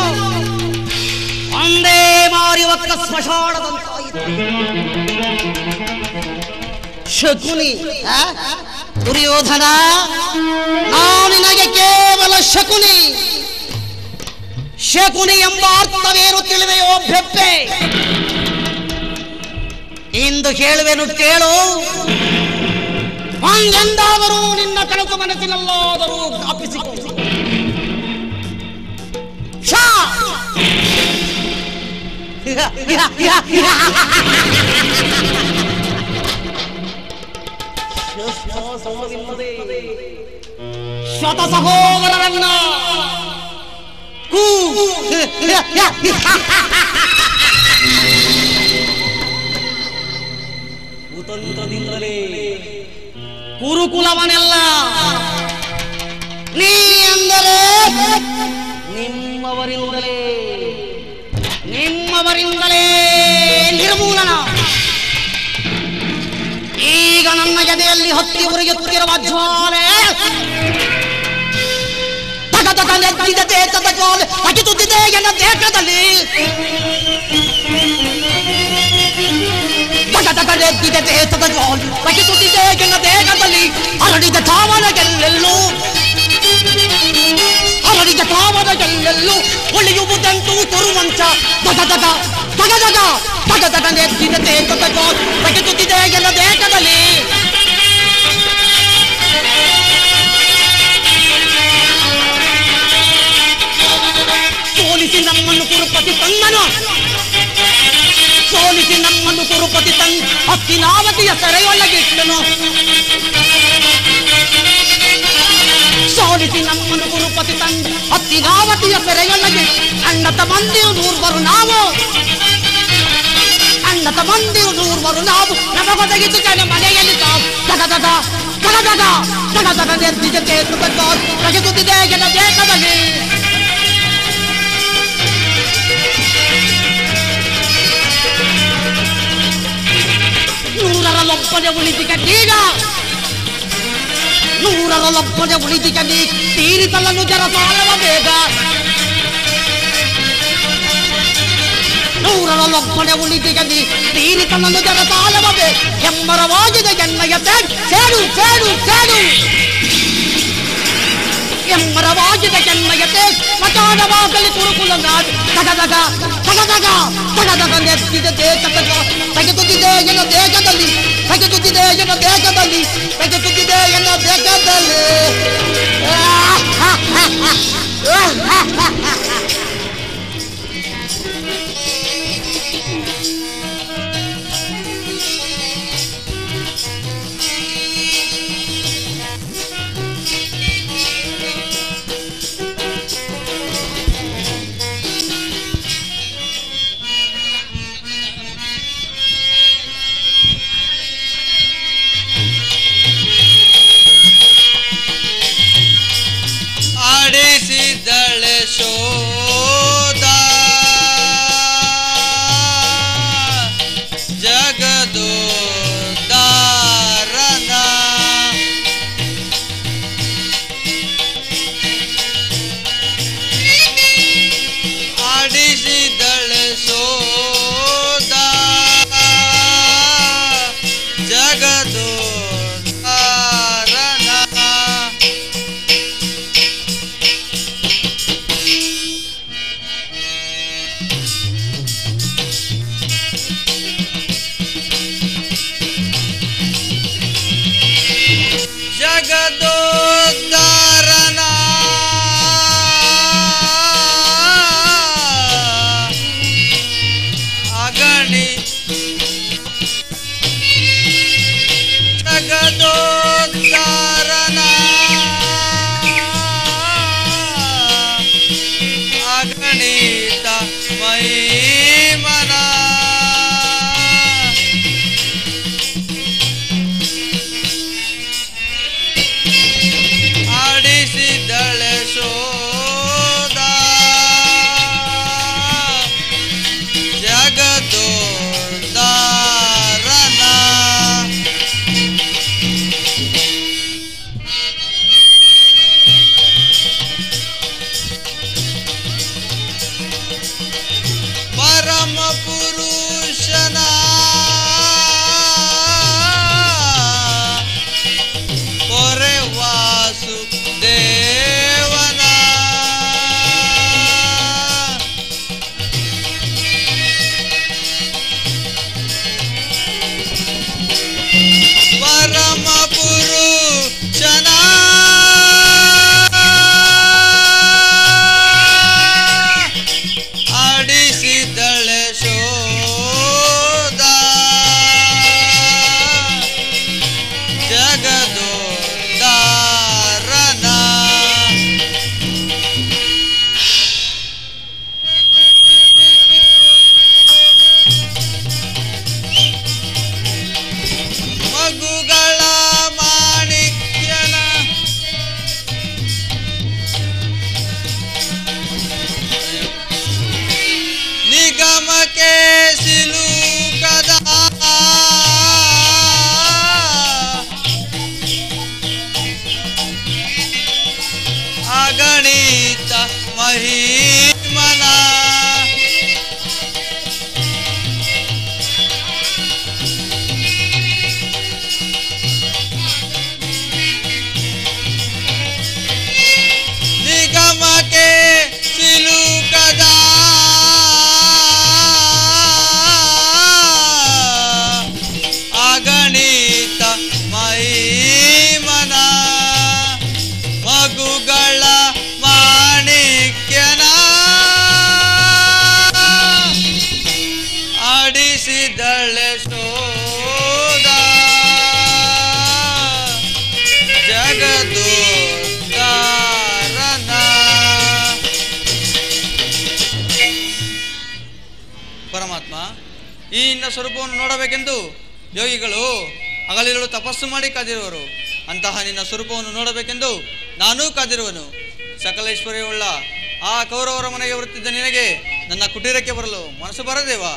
ಒಂದೇ ಮಾರಿ ಒಕ್ಕ ಸ್ಮಶಾನದಂತಾಯಿತು. ಶಕುನಿ, ದುರ್ಯೋಧನ, ನಾನು ನಿನಗೆ ಕೇವಲ ಶಕುನಿ. ಶಕುನಿ ಎಂಬ ಅರ್ಥವೇನು ತಿಳಿದೆಯೋ ಬೆಪ್ಪೆ? ಇಂದು ಹೇಳುವೆನು ಕೇಳು. ಒಂದೆಂದಾದರೂ ನಿನ್ನ ಕನಸು ಮನಸ್ಸಿನಲ್ಲಾದರೂ ಜ್ಞಾಪಿಸಿಕೊ. ಶತ ಸಹೋದರರನ್ನ ಕುತಂತ್ರದಿಂದಲೇ ಕುರುಕುಲವನೆಲ್ಲ ನೀ ಅಂದರೆ ನಿಮ್ಮವರಿಂದಲೇ ನಿರ್ಮೂಲನ. ಈಗ ನನ್ನ ಎದೆಯಲ್ಲಿ ಹತ್ತಿ ಉರಿಯುತ್ತಿರುವ ಜ್ವಾಲೆ ಅಗಿತುತ್ತಿದೆ ಎನ್ನ ದೇಹದಲ್ಲಿ. ತಡೆದಿದೆ ದೇಶದ ಜ್ವಾಲೆ ಬಗೆಸುತ್ತಿದೆ ಎನ್ನ ದೇಹದಲ್ಲಿ ಹರಡಿದ ಚಾವಣಗೆಲ್ಲೆಲ್ಲೂ ಹರಡಿದ ಚಾವಣಗೆಲ್ಲೆಲ್ಲೂ ಉಳಿಯುವುದಂತೂ ತುರುವಂಚ ದಗ ದಗ ದಗ ದಗ ದಗ ದಗ ನೆತ್ತಿದ ದೇಶದ ಜ್ವಾಲೆ ಬಗೆಸುತ್ತಿದೆ ಎನ್ನ ದೇಹದಲ್ಲಿ ಸೋಲಿಸಿ ನಮ್ಮನ್ನು ಕುರುಪತಿ ತಂದನು ಸೋಲಿಸಿ ನಮ್ಮನ್ನು ಕುರುಪತಿ ತಂದ ಹಸ್ತಿನಾವತಿಯ ಸೆರೆಯೊಳಗಿಟ್ಟನು ಸೋಲಿಸಿ ನಮ್ಮನ್ನು ಕುರುಪತಿ ತಂದ ಹಸ್ತಿನಾವತಿಯ ಸೆರೆಯೊಳಗೆ ಅಣ್ಣತ ಮಂದಿರು ನೂರ್ವರು ನಾವು ಅಣ್ಣತ ಮಂದಿರು ನೂರ್ವರು ನಾವು ನಮಗೊದಗಿತು ಜನ ಮನೆಯಲ್ಲಿ ತಾವು ತಗದಗ ತಗದಗ ತಗದಗ ನೆತ್ತಿದ ದೇಶದ ಬಗೆಸುತ್ತಿದೆ ಜನ ದೇಶದಲ್ಲಿ ನೂರರಲ್ಲೊಬ್ಬನೆ ಉಳಿದಿಗೀಗ ನೂರರಲ್ಲೊಬ್ಬನೆ ಉಳಿದಿಗೀ ತೀರಿಸಲನ್ನು ಜರ ಸಾಲವ ಬೇಗ ನೂರರಲ್ಲೊಬ್ಬನೆ ಉಳಿದಿಗೀ ತೀರಿಸಲನ್ನು ಜರ ಸಾಲವ ಬೇಗ ಎಮ್ಮರವಾಗಿದೆ ಎನ್ನಯ ಸೇಡು ಸೇಡು ಸೇಡು ಎಮ್ಮರವಾಗಿದೆ ಎನ್ನಯ ಮಚಾನವಾಗಲಿ ಕುರುಕುಲ ನಾಡು ತಗದಗ ತಗದಗ ತಗದಗ ನೆತ್ತಿದ ದೇಶದ ತೆಗೆದುತ್ತಿದೆ ಎನ್ನ ದೇಶದಲ್ಲಿ ತೆಗೆದುತ್ತಿದೆ ಎನ್ನ ದೇಶದಲ್ಲಿ ತೆಗೆದುತ್ತಿದೆ ಎನ್ನ ದೇಶದಲ್ಲಿ ಆಡಿಸಿದಳೆ ಶೋಧ ಜಗದೋದ್ಧಾರನ ಆಡಿಸಿದಳೆ ಶೋಧ ಜಗದೋದ್ಧಾರನ ಜಗದೋದ್ಧಾರನ ಅಗಣಿ ಜಗದೋದ್ಧಾರನ ಅಗಣಿತ ಮಹಿಮನ ಆಡಿಸಿದಳೆ ಶೋಧ ಜಗದೋದ್ಧಾರನ ಪರಮ ಪುರುಷನ ಪೊರೆ ವಾಸು ದೇವನ ಪರಮ ಪುರುಷನ ಆಡಿಸಿದಳೆ ಶೋಧ ಜಗದೋದ್ಧಾರನ ಮಗುಗಳ ಮಾಣಿಕ್ಯನ ನಿಗಮಕ್ಕೆ ಸಿಲುಕದ ಅಗಣಿತ ಮಹಿಮನ ಪರಮಾತ್ಮ, ಈ ನಿನ್ನ ಸ್ವರೂಪವನ್ನು ನೋಡಬೇಕೆಂದು ಯೋಗಿಗಳು ಹಗಲಿರುಳು ತಪಸ್ಸು ಮಾಡಿ ಕಾದಿರುವರು. ಅಂತಹ ನಿನ್ನ ಸ್ವರೂಪವನ್ನು ನೋಡಬೇಕೆಂದು ನಾನೂ ಕಾದಿರುವನು. ಸಕಲ ಐಶ್ವರ್ಯವುಳ್ಳ ಆ ಕೌರವರ ಮನೆಗೆ ಬರುತ್ತಿದ್ದ ನಿನಗೆ ನನ್ನ ಕುಟೀರಕ್ಕೆ ಬರಲು ಮನಸ್ಸು ಬರದೇವಾ?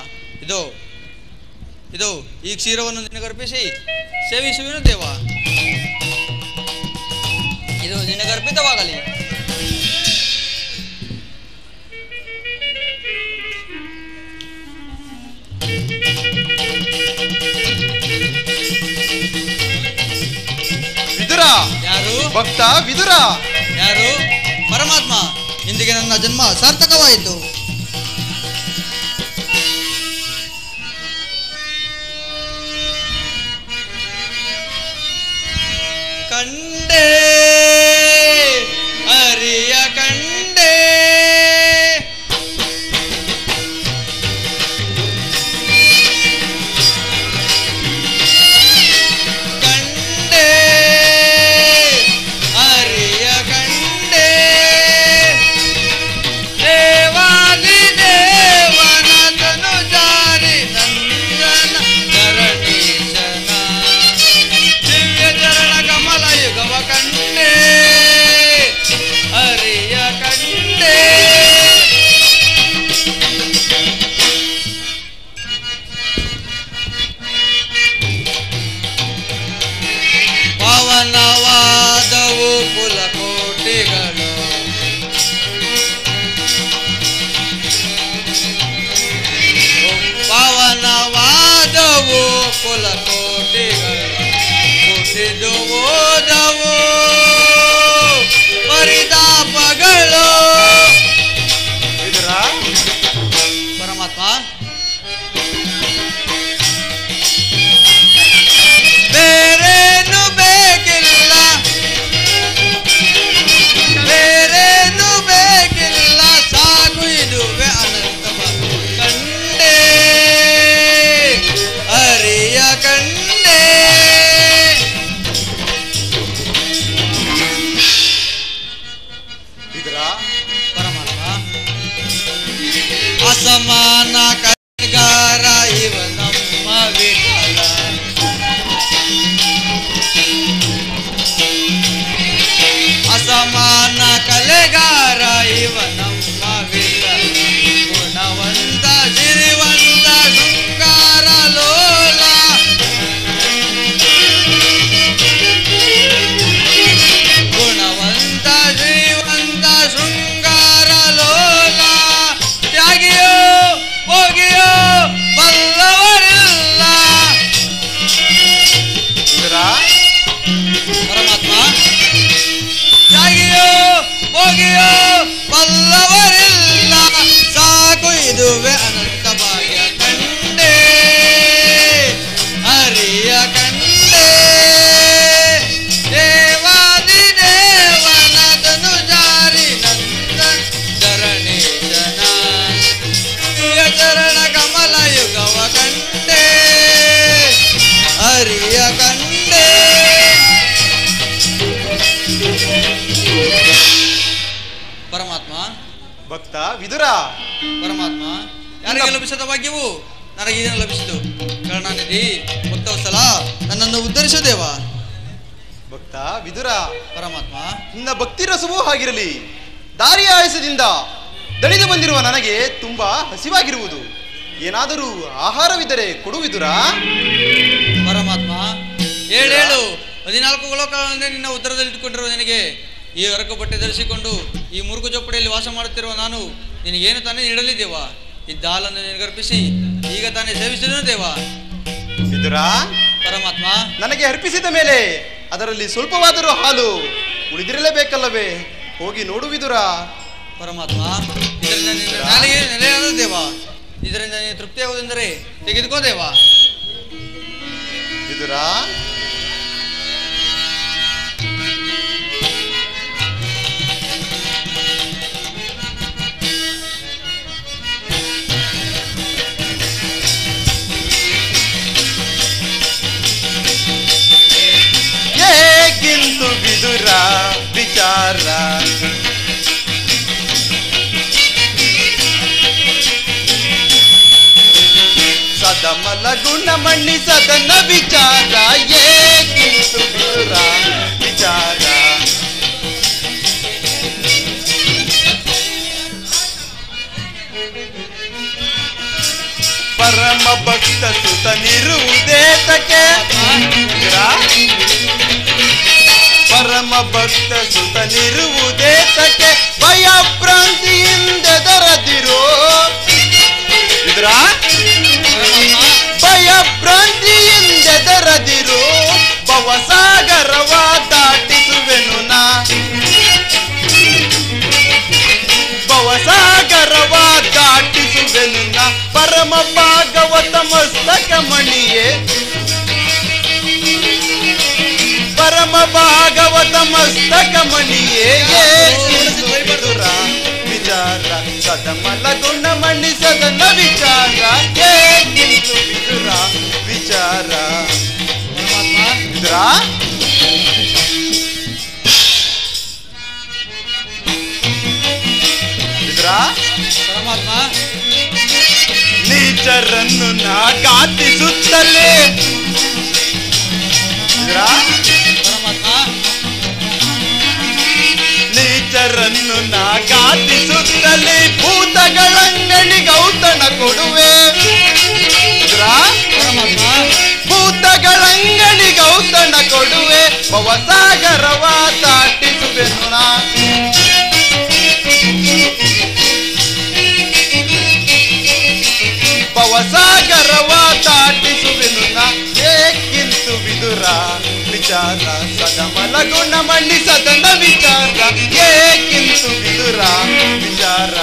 ಇದು ಈ ಕ್ಷೀರವನ್ನು ನಿನಗರ್ಪಿಸಿ ಸೇವಿಸುವೆನು ದೇವ. ಇದು ನಿನಗರ್ಪಿತವಾಗಲಿ. ವಿದುರ ಯಾರು? ಭಕ್ತ ವಿದುರ. ಯಾರು? ಪರಮಾತ್ಮ, ಇಂದಿಗೆ ನನ್ನ ಜನ್ಮ ಸಾರ್ಥಕವಾಯಿತು. ಕಂಡೆ ಹರಿಯ ಕಂಡೆ, ಕಂಡೆ ಹರಿಯ ಕಂಡೆ, ದೇವಾದಿ ದೇವನ ತನು ಜಾರಿ ನಂದನ ಧರಣೀಶನ ದಿವ್ಯ ಚರಣ ಕಮಲ ಯುಗವ ಕಂಡೆ ಹರಿಯ ಕಂಡೆ. ಪವನವಾದವು ಕುಲಕೋಟಿಗಳು, ಪವನವಾದವು ಕುಲಕೋಟಿಗಳು, ಹುಟ್ಟಿದು ಓದವು ಪರಿತಾಪಗಳು. ವಿದುರ ಪರಮಾತ್ಮ, ಬೇರೇನು ಬೇಕಿಲ್ಲ, ಬೇರೇನು ಬೇಕಿಲ್ಲ, ಸಾಕು ಇದುವೆ ಅನಂತ ಕಂಡೆ ಹರಿಯ ಕಂಡೆ. ವಿದುರ ಪರಮಾತ್ಮ, ಅಸಮಾನ ಕೈಗಾರ ಇವ ನಮ್ಮ ವಿಠಲ, ಅಸಮಾನ ಕಲೆಗಾರ ಇವ ನಮ್ಮ ವಿಠಲ, ಗುಣವಂತ ಸಿರಿವಂತ ಶೃಂಗಾರ ಲೋಲ, ಗುಣವಂತ ಶ್ರೀವಂತ ಶೃಂಗಾರ ಲೋಲ, ತ್ಯಾಗಿಯೋ ಹೋಗಿಯೋ ಬಲ್ಲವರಿಲ್ಲ. ವಿದುರ ಪರಮಾತ್ಮ, ತ್ಯಾಗಿಯೋ ಹೋಗಿಯೋ ಬಲ್ಲವರಿಲ್ಲ, ಸಾಕು ಇದುವೆ ಅನಂತ ಭಾಗ್ಯ ಕಂಡೆ ಹರಿಯ ಕಂಡೆ. ದೇವಾದಿ ದೇವನ ತನು ಜಾರಿ ನಂದ ಧರಣೀಶನ ದಿವ್ಯ ಚರಣ ಕಮಲ ಯುಗವ ಕಂಡೆ ಹರಿಯ ಕಂಡೆ. ಪರಮಾತ್ಮ, ಭಕ್ತ ವಿದುರ. ಪರಮಾತ್ಮ, ಯಾರಿಗೆ ಲಭಿಸದ ಭಾಗ್ಯವು ನನಗೆ ಇದನ್ನು ಲಭಿಸಿತು. ಕರುಣಾನಿಧಿ ಭಕ್ತವತ್ಸಲ, ನನ್ನನ್ನು ಉದ್ಧರಿಸು ದೇವ. ಭಕ್ತ ವಿದುರ, ಪರಮಾತ್ಮ, ನಿನ್ನ ಭಕ್ತಿ ರಸವೂ ಹಾಗಿರಲಿ. ದಾರಿಯ ಆಯಸದಿಂದ ದಣಿದು ಬಂದಿರುವ ನನಗೆ ತುಂಬಾ ಹಸಿವಾಗಿರುವುದು. ಏನಾದರೂ ಆಹಾರವಿದ್ದರೆ ಕೊಡು ವಿದುರ. ಪರಮಾತ್ಮ, 7 14 ಲೋಕಗಳಿಂದ ನಿನ್ನ ಉತ್ತರದಲ್ಲಿಟ್ಟುಕೊಂಡಿರುವ ನಿನಗೆ ಈ ಹೊರಕ ಬಟ್ಟೆ ಧರಿಸಿಕೊಂಡು ಈ ಮುರುಗು ಜೋಪಡಿಯಲ್ಲಿ ವಾಸ ಮಾಡುತ್ತಿರುವ ನಾನು ನಿನಗೇನು ತಾನೇ ನೀಡಲಿ ದೇವ? ಇದ್ದ ಹಾಲನ್ನು ನಿನಗರ್ಪಿಸಿ ಈಗ ತಾನೇ ಸೇವಿಸಿದನು ದೇವ. ವಿದುರ, ಪರಮಾತ್ಮ, ನನಗೆ ಅರ್ಪಿಸಿದ ಮೇಲೆ ಅದರಲ್ಲಿ ಸ್ವಲ್ಪವಾದರೂ ಹಾಲು ಉಳಿದಿರಲೇಬೇಕಲ್ಲವೇ? ಹೋಗಿ ನೋಡು ವಿದುರ. ಪರಮಾತ್ಮ, ಇದರಿಂದ ನಿನ್ನ ನಾಲಿಗೆ ನೆಲೆಯಾದ ದೇವ. ಇದರಿಂದ ನೀನು ತೃಪ್ತಿಯಾಗುವುದೆಂದರೆ ತೆಗೆದುಕೋ ದೇವ. ವಿದುರ, ಹೇಗಿಂತು ವಿದುರ ವಿಚಾರ, ಗುಣ ಮಣ್ಣಿಸದನ್ನ ವಿಚಾರ ಏಕಿಂತು ವಿದುರ ವಿಚಾರ. ಪರಮ ಭಕ್ತ ಸುತನಿರುವುದೇತಕ್ಕೆ ಪರಮ ಭಕ್ತ ಸುತನಿರುವುದೇತಕ್ಕೆ ಭಯಭ್ರಾಂತಿಯಿಂದೆದರದಿರೋ ಇದ್ರ ಭಯಭ್ರಾಂತಿಯಿಂದೆದರದಿರೋ ಭವಸಾಗರವ ದಾಟಿಸುವೆನು ನಾ ಭವಸಾಗರವ ದಾಟಿಸುವೆನು ನಾ ಪರಮ ಭಾಗವತ ಮಸ್ತಕ ಮಣಿಯೇ ಪರಮ ಭಾಗವತ ಮಸ್ತಕ ಮಣಿಯೇ ವಿದುರ ವಿಚಾರ ಸದಮಲ ಗುಣ ಮಣ್ಣಿಸದನ್ನ ವಿಚಾರ ಏಕಿಂತು ವಿದುರ ವಿಚಾರ. ವಿದುರ ವಿದುರ ಪರಮಾತ್ಮ ನೀಚರನ್ನು ನಾ ಘಾತಿಸುತ್ತಲೇ ಪರಮಾತ್ಮ ನೀಚರನ್ನು ನಾ ಘಾತಿಸುತ್ತಲೇ ಭೂತಗಳಂಗಣಿ ಗೌತಣ ಕೊಡುವೆ ಪರಮಾತ್ಮ ಭೂತಗಳಂಗಣಿ ಗೌತಣ ಕೊಡುವೆ ಭವಸಾಗರವ ದಾಟಿಸುವೆನು ನಾ ಭವಸಾಗರವ ದಾಟಿಸುವೆನು ನಾ ಏಕಿಂತು ವಿದುರ ವಿಚಾರ ಸದಮಲ ಗುಣ ಮಣ್ಣಿಸದನ ವಿಚಾರ ಏಕಿಂತು ವಿದುರ ವಿಚಾರ.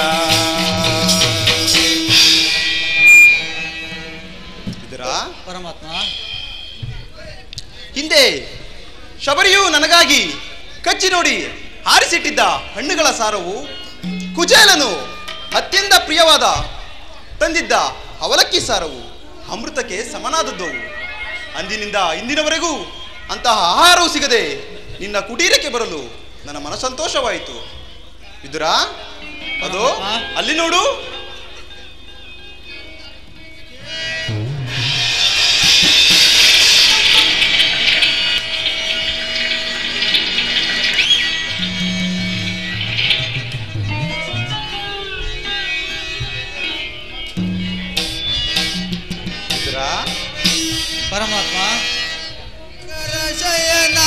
ವಿದುರ ಪರಮಾತ್ಮ ಹಿಂದೆ ಶಬರಿಯು ನನಗಾಗಿ ಕಚ್ಚಿ ನೋಡಿ ಹಾರಿಸಿಟ್ಟಿದ್ದ ಹಣ್ಣುಗಳ ಸಾರವು ಕುಚೇಲನು ಅತ್ಯಂತ ಪ್ರಿಯವಾದ ತಂದಿದ್ದ ಅವಲಕ್ಕಿ ಸಾರವು ಅಮೃತಕ್ಕೆ ಸಮನಾದದ್ದು. ಅಂದಿನಿಂದ ಇಂದಿನವರೆಗೂ ಅಂತಹ ಆಹಾರವು ಸಿಗದೆ ನಿನ್ನ ಕುಟೀರಕ್ಕೆ ಬರಲು ನನ್ನ ಮನಸಂತೋಷವಾಯಿತು. ವಿದುರ ಅದು ಅಲ್ಲಿ ನೋಡು. ಪರಮಾತ್ಮ ಶಯನ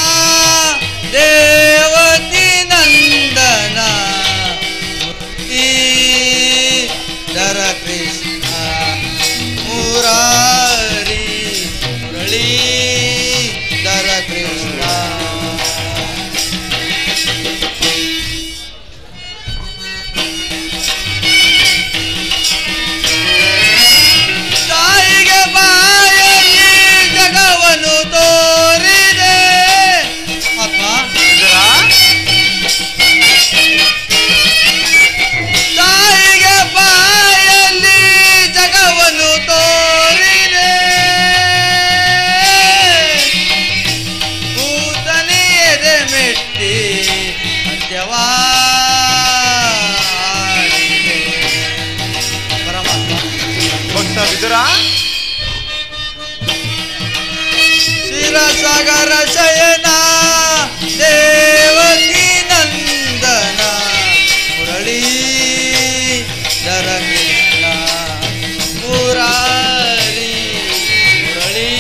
ದೇವತಿ ನಂದನ ಮುರಳೀಧರ ಕೃಷ್ಣ ಮುರಾರಿ ಮುರಳೀಧರ ಕೃಷ್ಣ ತಾಯಿಗೆ ಬಾಯಲ್ಲಿ ಜಗವನ್ನು ತೋರಿದೆ ಆತ್ಮ ತಾಯಿಗೆ ಬಾಯಲ್ಲಿ ಜಗವನ್ನು ತೋರಿದೆ ಕೂತನೆಯದೆ ಮೆಟ್ಟಿ ಅಂತ್ಯವಾಡಿದೆ. ಪರಮಾತ್ಮ ಭಕ್ತ ವಿದುರ ಶಿರಸಾಗರ ಶಯನ ದೇವತಿ ನಂದನ ಮುರಳೀಧರ ಕೃಷ್ಣ ಮುರಾರಿ ಮುರಳೀಧರ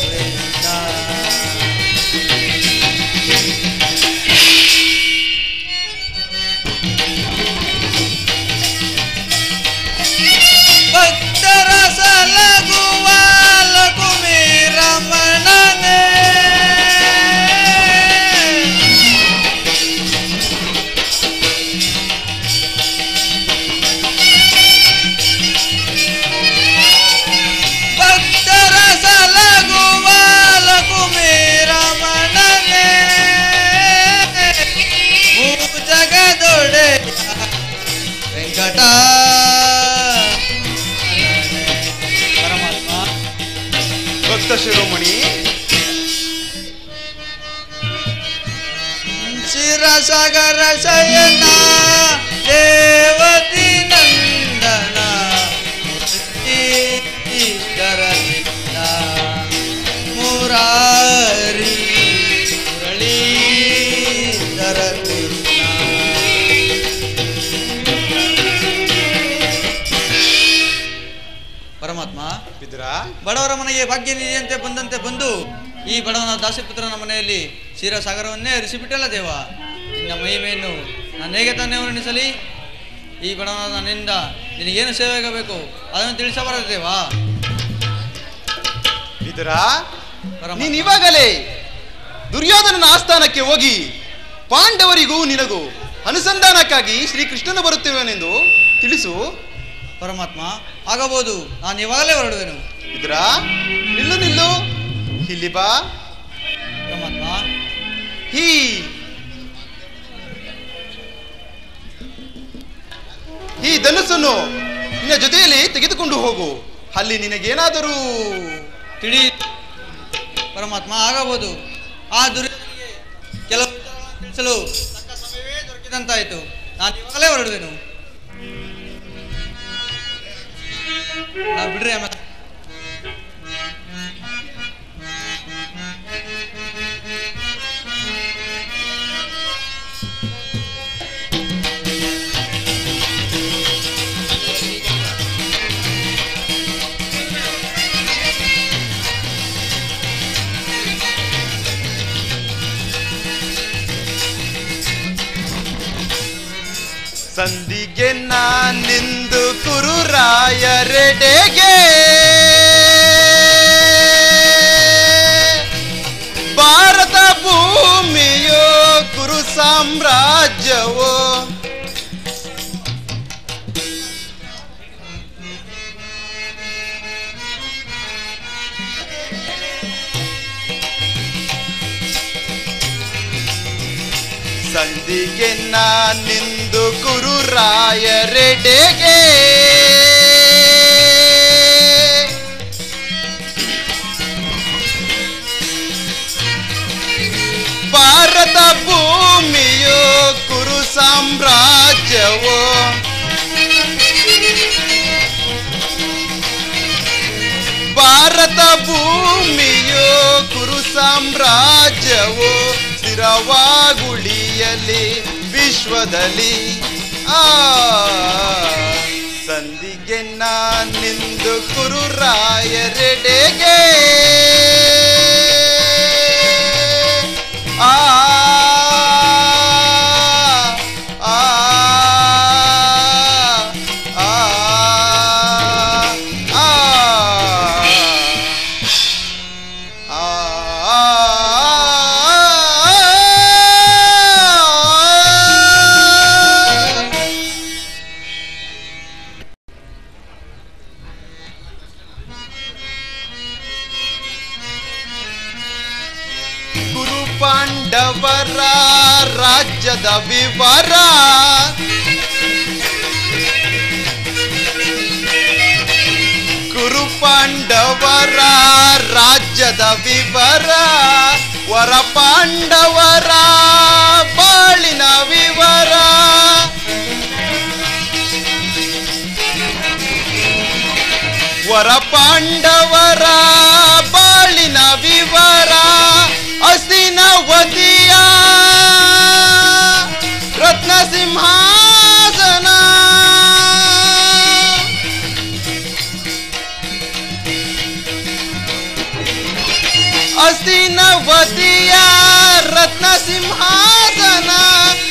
ಕೃಷ್ಣ. ಭಕ್ತರ ಸಲಗುವ ಲಘುಮಿ ರಮಣನೆ ಭಕ್ತರ ಸಲಗುವ ಲಘುಮಿ ರಮಣನೆ ಜಗದೊಡೆಯ ವೆಂಕಟ. ಪರಮಾತ್ಮ ಭಕ್ತ ಶಿರೋಮಣಿ ಶಿರಸಾಗರ ಶಯನ ದೇವತಿ ನಂದನ ಮುರಳೀಧರ ವಿದುರ, ಬಡವರ ಮನೆಗೆ ಭಾಗ್ಯ ನಿಧಿಯಂತೆ ಬಂದಂತೆ ಬಂದು ಈ ಬಡವನ ದಾಸಿಪುತ್ರನ ಮನೆಯಲ್ಲಿ ಕ್ಷೀರಸಾಗರವನ್ನೇ ಹರಿಸಿಬಿಟ್ಟಲ್ಲ ದೇವ. ನಿನ್ನ ಮಹಿಮೆಯನ್ನು ನಾನು ಹೇಗೆ ತಾನೇ ವರ್ಣಿಸಲಿ? ಈ ಬಡವನ ನನ್ನಿಂದ ನಿನಗೇನು ಸೇವೆ ಆಗಬೇಕು ಅದನ್ನು ತಿಳಿಸಬಾರದು ದೇವ. ವಿದುರ, ನೀನು ಇವಾಗಲೇ ದುರ್ಯೋಧನನ ಆಸ್ಥಾನಕ್ಕೆ ಹೋಗಿ ಪಾಂಡವರಿಗೂ ನಿನಗೂ ಅನುಸಂಧಾನಕ್ಕಾಗಿ ಶ್ರೀಕೃಷ್ಣನು ಬರುತ್ತಿರುವನೆಂದು ತಿಳಿಸು. ಪರಮಾತ್ಮ, ಆಗಬಹುದು, ನಾನು ಇವಾಗಲೇ ಹೊರಡುವೆನು. ವಿದುರ, ನಿಲ್ಲು ನಿಲ್ಲು, ಇಲ್ಲಿ ಬಾ. ಪರಮಾತ್ಮ, ಈ ಧನುಸ್ಸನ್ನು ನಿನ್ನ ಜೊತೆಯಲ್ಲಿ ತೆಗೆದುಕೊಂಡು ಹೋಗು. ಅಲ್ಲಿ ನಿನಗೇನಾದರೂ ತಿಳಿ. ಪರಮಾತ್ಮ, ಆಗಬಹುದು. ಆ ದುರ್ಯೋಧನಿಗೆ ಕೆಲವು ತಿಳಿಸಲು ತಕ್ಕ ಸಮಯವೇ ದೊರಕಿದಂತಾಯಿತು. ನಾನು ಇವಾಗಲೇ ಹೊರಡುವೆನು. ಬಿಡ್ರಿ ಆಮೇಲೆ. ಸಂಧಿಗೆ ನಾನಿಂದು ಕುರುರಾಯರೆಡೆಗೆ ಭಾರತ ಭೂಮಿಯೋ ಕುರು ಸಾಮ್ರಾಜ್ಯವೋ ಸಂಧಿಗೆ ನಾನಿಂದು ಕುರುರಾಯರೆಡೆಗೆ ಭಾರತ ಭೂಮಿಯೋ ಕುರು ಸಾಮ್ರಾಜ್ಯವೋ ಭಾರತ ಭೂಮಿಯೋ ಕುರು ಸಾಮ್ರಾಜ್ಯವೋ ಸ್ಥಿರವಾಗುಳಿಯಲಿ ವಿಶ್ವದಲ್ಲಿ. ಸಂಧಿಗೆ ನಾನಿಂದು ಕುರುರಾಯರೆಡೆಗೆ ಆ ಪಾಂಡವರ ರಾಜ್ಯದ ವಿವರ ಕುರು ಪಾಂಡವರ ರಾಜ್ಯದ ವಿವರ ವರ ಪಾಂಡವರ ಬಾಳಿನ ವಿವರ ವರ ಪಾಂಡವರ ಬಾಳಿನ ವಿವರ ಹಸ್ತಿನಾವತಿಯ ರತ್ನ ಸಿಂಹಾಸನ ಹಸ್ತಿನಾವತಿಯ ರತ್ನ ಸಿಂಹಾಸನ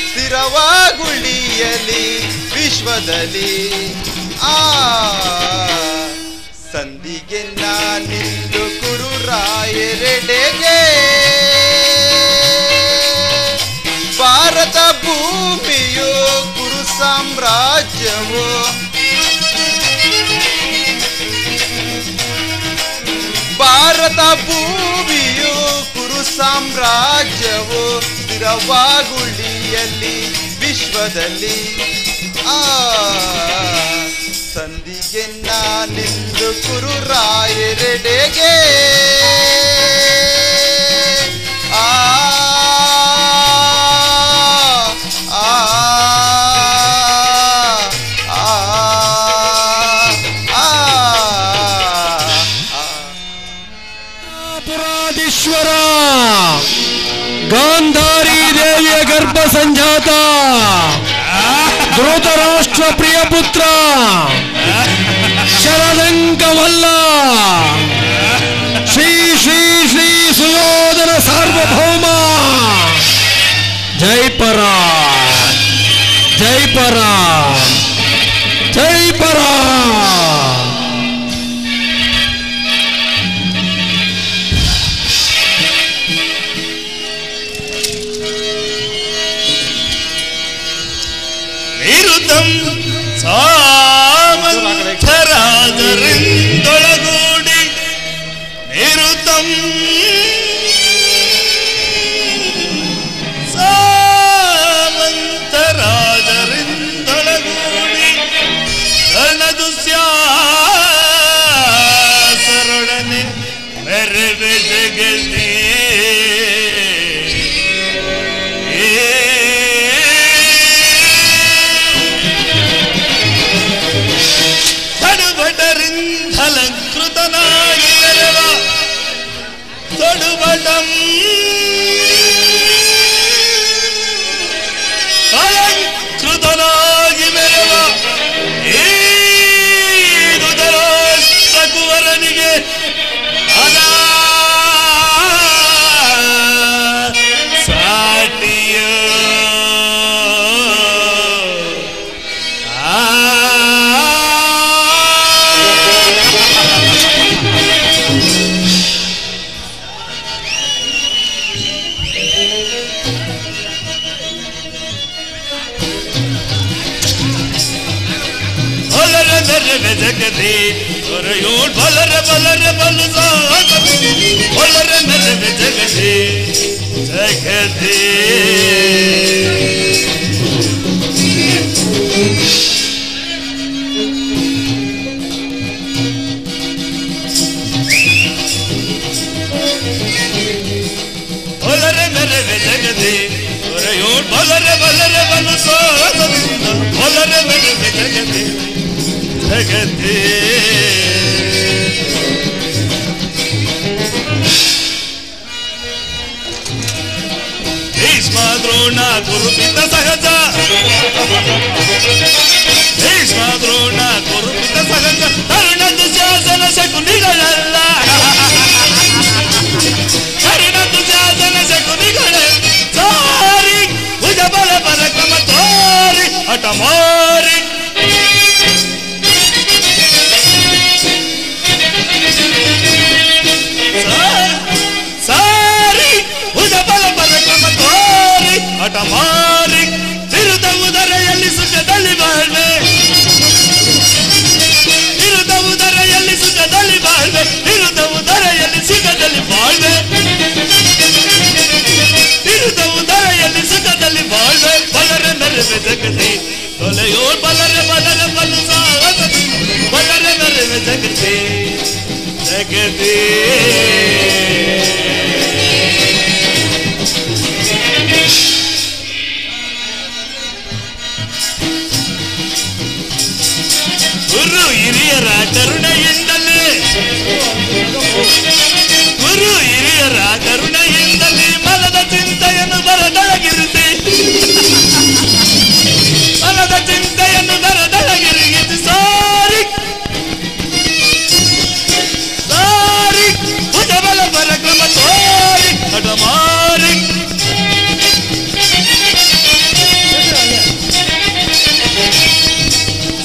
ಸ್ಥಿರವಾಗುಳಿಯಲಿ ವಿಶ್ವದಲ್ಲಿ. ಸಂಧಿಗೆ ನಾನಿಂದು ಕುರುರಾಯರೆಡೆಗೆ ಭಾರತ ಭೂಮಿಯೋ ಕುರು ಸಾಮ್ರಾಜ್ಯವೋ ಭಾರತ ಭೂಮಿಯೋ ಕುರು ಸಾಮ್ರಾಜ್ಯವೋ ಸ್ಥಿರವಾಗುಳಿಯಲಿ ವಿಶ್ವದಲ್ಲಿ. ಸಂಧಿಗೆ ನಾನಿಂದು ಕುರುರಾಯರೆಡೆಗೆ ಪುರಾಧೀಶ್ವರ ಗಾಂಧಾರಿ ದೇವಿಯ ಗರ್ಭ ಸಂಜಾತ ಧೃತರಾಷ್ಟ್ರ ಪ್ರಿಯ ಪುತ್ರ ಶರದಂಕ ಮಲ್ಲ ಸಾರ್ವಭೌಮ ಜೈ ಪರಾಮ್ ಜೈ ಪರಾಮ್ ಜೈ ಪರಾಮ್. ನಿರುತಂ ಸಾಮಂತರಾಜರಿಂದೊಳಗೂಡಿ ನಿರುತಂ ಸಾಮಂತರಾಜರಿಂದೊಳಗೂಡಿ ಕರ್ಣದುಸ್ಯಾಸರೊಡನೆ ಮೆರವೆ ಜಗದಿ ಅಲಂಕೃತನಾಗಿ ಮೆರವ ತೊಡುಬಟಂ ಅಲಂಕೃತನಾಗಿ ಮೆರವ ಈ ದುಧರಾಷ್ಟ್ರ ಕುವರನಿಗೆ ಅದ ಸಾಟಿಯ ಜಗತಿ ಹೊರೆಯೋಡ್ ಬಲರ ಬಲರ ಬಲು ಬಲರ ಮೆರವೆ ಜಗತಿ ಜಗತಿ ಬಲರ ಮೆರವೆ ಜಗತಿ ಹೊರೆಯೋಡ್ ಬಲರ ಬಲರ ಬಲು ಬಲರ ಮೆರವೆ ಜಗತಿ ಜಗತಿ ಭೀಷ್ಮ ದ್ರೋಣ ಕುರುಪಿತ ಸಹಜ ಭೀಷ್ಮ ದ್ರೋಣ ಕುರುಪಿತ ಸಹಜ ಕರ್ಣ ದುಶ್ಯಾಸನ ಶಕುನಿಗಳಲ್ಲ ಕರ್ಣ ದುಶ್ಯಾಸನ ಶಕುನಿಗಳ ಸಾರಿ ಭುಜ ಬಲ ಪರಕ್ರಮ ತೋರಿ ಹಠ ಮಾರಿ ಸಾರಿ ಭುಜ ಬಲ ಪರಕ್ರಮ ತೋರಿ ಹಠ ಮಾರಿ ವಿರುದ್ಧ ಉದರೆಯಲ್ಲಿ ಸುಖದಲ್ಲಿ ಬಾಳ್ವೆ ವಿರುದ್ಧ ಉದರೆಯಲ್ಲಿ ಸುಖದಲ್ಲಿ ಬಾಳ್ವೆ ವಿರುದ್ಧ ಉದರೆಯಲ್ಲಿ ಸುಖದಲ್ಲಿ ಬಾಳ್ವೆ ವಿರುದ್ಧ ಉದರೆಯಲ್ಲಿ ಸುಖದಲ್ಲಿ ಬಾಳ್ವೆ ಬಲರ ಮೆರವೆ ಜಗತಿ ತೊಲೆಯೋ ಬಲರ ಬಲರ ಬಲು ಬಲರ ಮೆರವೆ ಜಗತಿ ಜಗತಿ ಗುರು ಹಿರಿಯರ ಕರುಣೆಯಿಂದಲೇ ಗುರು ಹಿರಿಯರ ಕರುಣೆಯಿಂದಲೇ ಮನದ ಚಿಂತೆಯನ್ನು ಬರದೊಳಗಿರಿಸಿ ಮನದ ಚಿಂತೆಯನ್ನು ಬರದೊಳಗಿರಿಸಿ ಸಾರಿ ಸಾರಿ ಭುಜ ಬಲ ಪರಕ್ರಮ ತೋರಿ ಹಠ ಮಾರಿ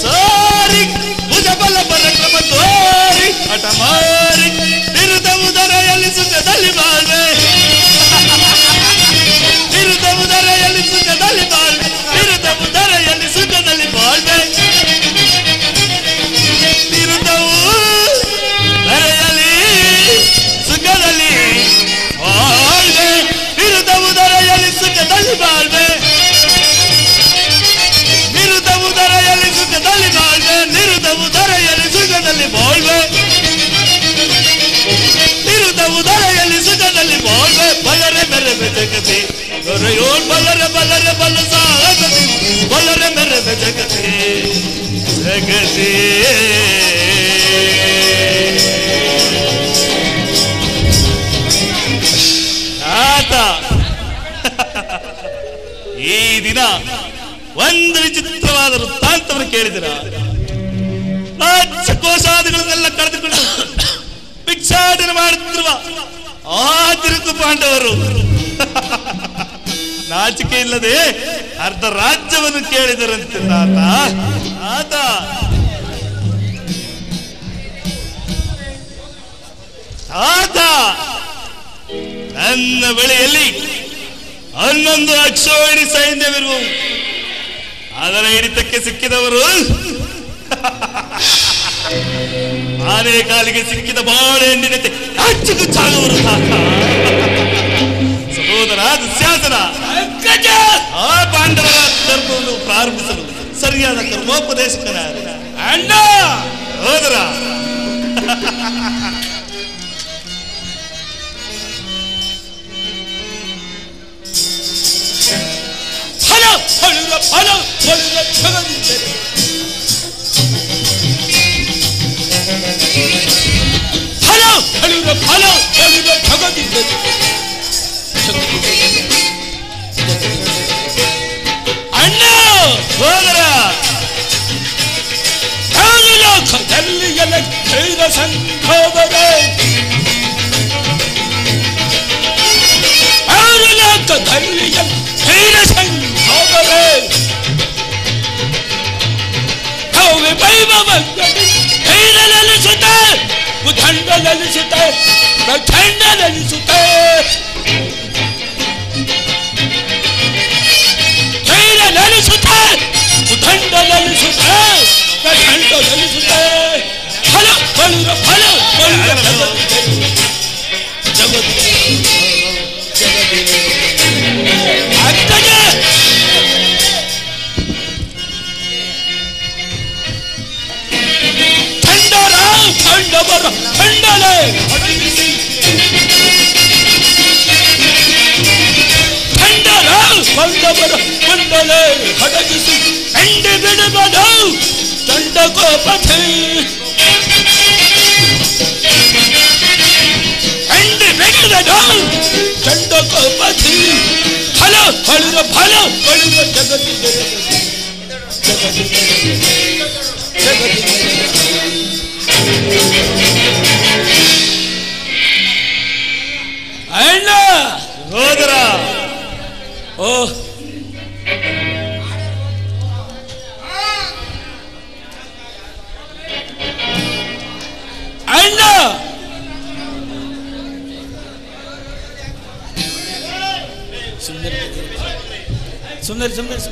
ಸಾರಿ ಭುಜ ಬಲ ಪರಕ್ರಮ ತೋರಿ ಹಠ ಮಾರಿ ವಿರುದ್ಧ ಉದರೆಯಲ್ಲಿ ಸುಖದಲ್ಲಿ ಬಾಳ್ವೆ ವಿರುದ್ಧ ಉದರೆಯಲ್ಲಿ ಸುಖದಲ್ಲಿ ಬಾಳ್ವೆ ವಿರುದ್ಧ ಉದರೆಯಲ್ಲಿ ಸುಖದಲ್ಲಿ ಬಾಳ್ವೆ ವಿರುದ್ಧವು ಧರೆಯಲ್ಲಿ ಸುಖದಲ್ಲಿ ಬಾಳ್ವೆ ವಿರುದ್ಧ ಉದರೆಯಲ್ಲಿ ಸುಖದಲ್ಲಿ ಬಾಳ್ವೆ ವಿರುದ್ಧ ಉದರೆಯಲ್ಲಿ ಸುಖದಲ್ಲಿ ಬಾಳ್ವೆ ವಿರುದ್ಧ ಉದರೆಯಲ್ಲಿ ಸುಖದಲ್ಲಿ ಬಾಳ್ವೆ ವಿರುದ್ಧ ಉದರೆಯಲ್ಲಿ ಸುಖದಲ್ಲಿ ಬಾಳ್ವೆ ಬಲರ ಮೆರವೆ ಜಗತಿ ದೊರೆಯೋ ಬಲರ ಬಲರ ಬಲು ಸಾಗತಿ ಬಲರ ಮೆರವೆ ಜಗತಿ ಜಗತಿ ಆತ ಈ ದಿನ ಒಂದು ವಿಚಿತ್ರವಾದ ವೃತ್ತಾಂತವನ್ನು ಕೇಳಿದಿರ ರಾಜ್ಯ ಕೋಶಾದಿಗಳನ್ನೆಲ್ಲ ಕಳೆದುಕೊಂಡು ಭಿಕ್ಷಾಟನೆ ಮಾಡುತ್ತಿರುವ ಆ ತಿರುಕು ಪಾಂಡವರು ನಾಚಿಕೆ ಇಲ್ಲದೆ ಅರ್ಧ ರಾಜ್ಯವನ್ನು ಕೇಳಿದರಂತೆ ತಾತ. ಆತ ತಾತ ನನ್ನ ಬಳಿಯಲ್ಲಿ 11 ಅಕ್ಷೋಹಿಣಿ ಸೈನ್ಯವಿರುವವು. ಅದರ ಹಿಡಿತಕ್ಕೆ ಸಿಕ್ಕಿದವರು ಆನೆ ಕಾಲಿಗೆ ಸಿಕ್ಕಿದ ಬಾಳೆಹಣ್ಣಿನಂತೆ ಅಚ್ಚುಗುಚ್ಚಾಗುವರು ತಾತ. ಸಹೋದರ ದುಶ್ಯಾಸನ, ಆ ಪಾಂಡವರ ಧರ್ಮವನ್ನು ಪ್ರಾರಂಭಿಸಲು ಸರಿಯಾದ ಕರ್ಮೋಪದೇಶಕನ ಅಣ್ಣ ಸಹೋದರ. ಫಲ ಜಗದಿದ್ದರೆ ಫಲ ಜಗದಿದ್ದರೆ ಅಣ್ಣ ಸೋದರ, ಲೋಕದಲ್ಲಿ ಎಲ್ಲ ಧೈರ್ಯ ಸಂಘೋದರೆ ಲೋಕದಲ್ಲಿ ಧೈರ್ಯ ಸಂಘೋದರೆ ಕವಿ ವೈಭವಂಗಡಿ ಧೈರ್ಯ ಲಲಿಸುತ್ತೆ, ಉದಂಡ ಲಲಿಸುತ್ತೆ, ಪ್ರಚಂಡ ಲಲಿಸುತ್ತೆ. ಧೈರ್ಯ ಲಲಿಸುತ್ತೆ, ಉದಂಡ ಲಲಿಸುತ್ತೆ, ಪ್ರಚಂಡ ಲಲಿಸುತ್ತೆ. ಫಲ ಫಲ ಫಲ ಜಗತ್ ಖಂಡವರ ಖಂಡಲೆ ಅಡಗಿಸಿ, ಖಂಡರ ಖಂಡವರ ಖಂಡಲೆ ಅಡಗಿಸಿ, ಎಂಡಿ ಬಿಡುವುದು ದಂಡಗೋಪಥಿ, ಎಂಡಿ ಬಿಡುವುದು ದಂಡಗೋಪಥಿ. ಫಲ ಫಲಿರ ಫಲ ಫಲಿರ ಜಗತ್ತಿದ್ದರೆ ಅಣ್ಣ ಸಹೋದರ. ಓ ಅಣ್ಣ ಸುಂದರ ಸುಂದರ ಸುಂದರ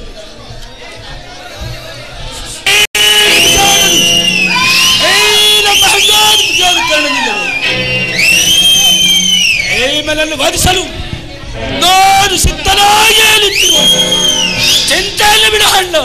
ನನ್ನನ್ನು ವಧಿಸಲು ನಾನು ಸಿದ್ಧನಾಗಿಯೇ ನಿಂತಿರುವ ಚಿಂತೆಯಲ್ಲಿ ಬಿಡ ಅಣ್ಣ.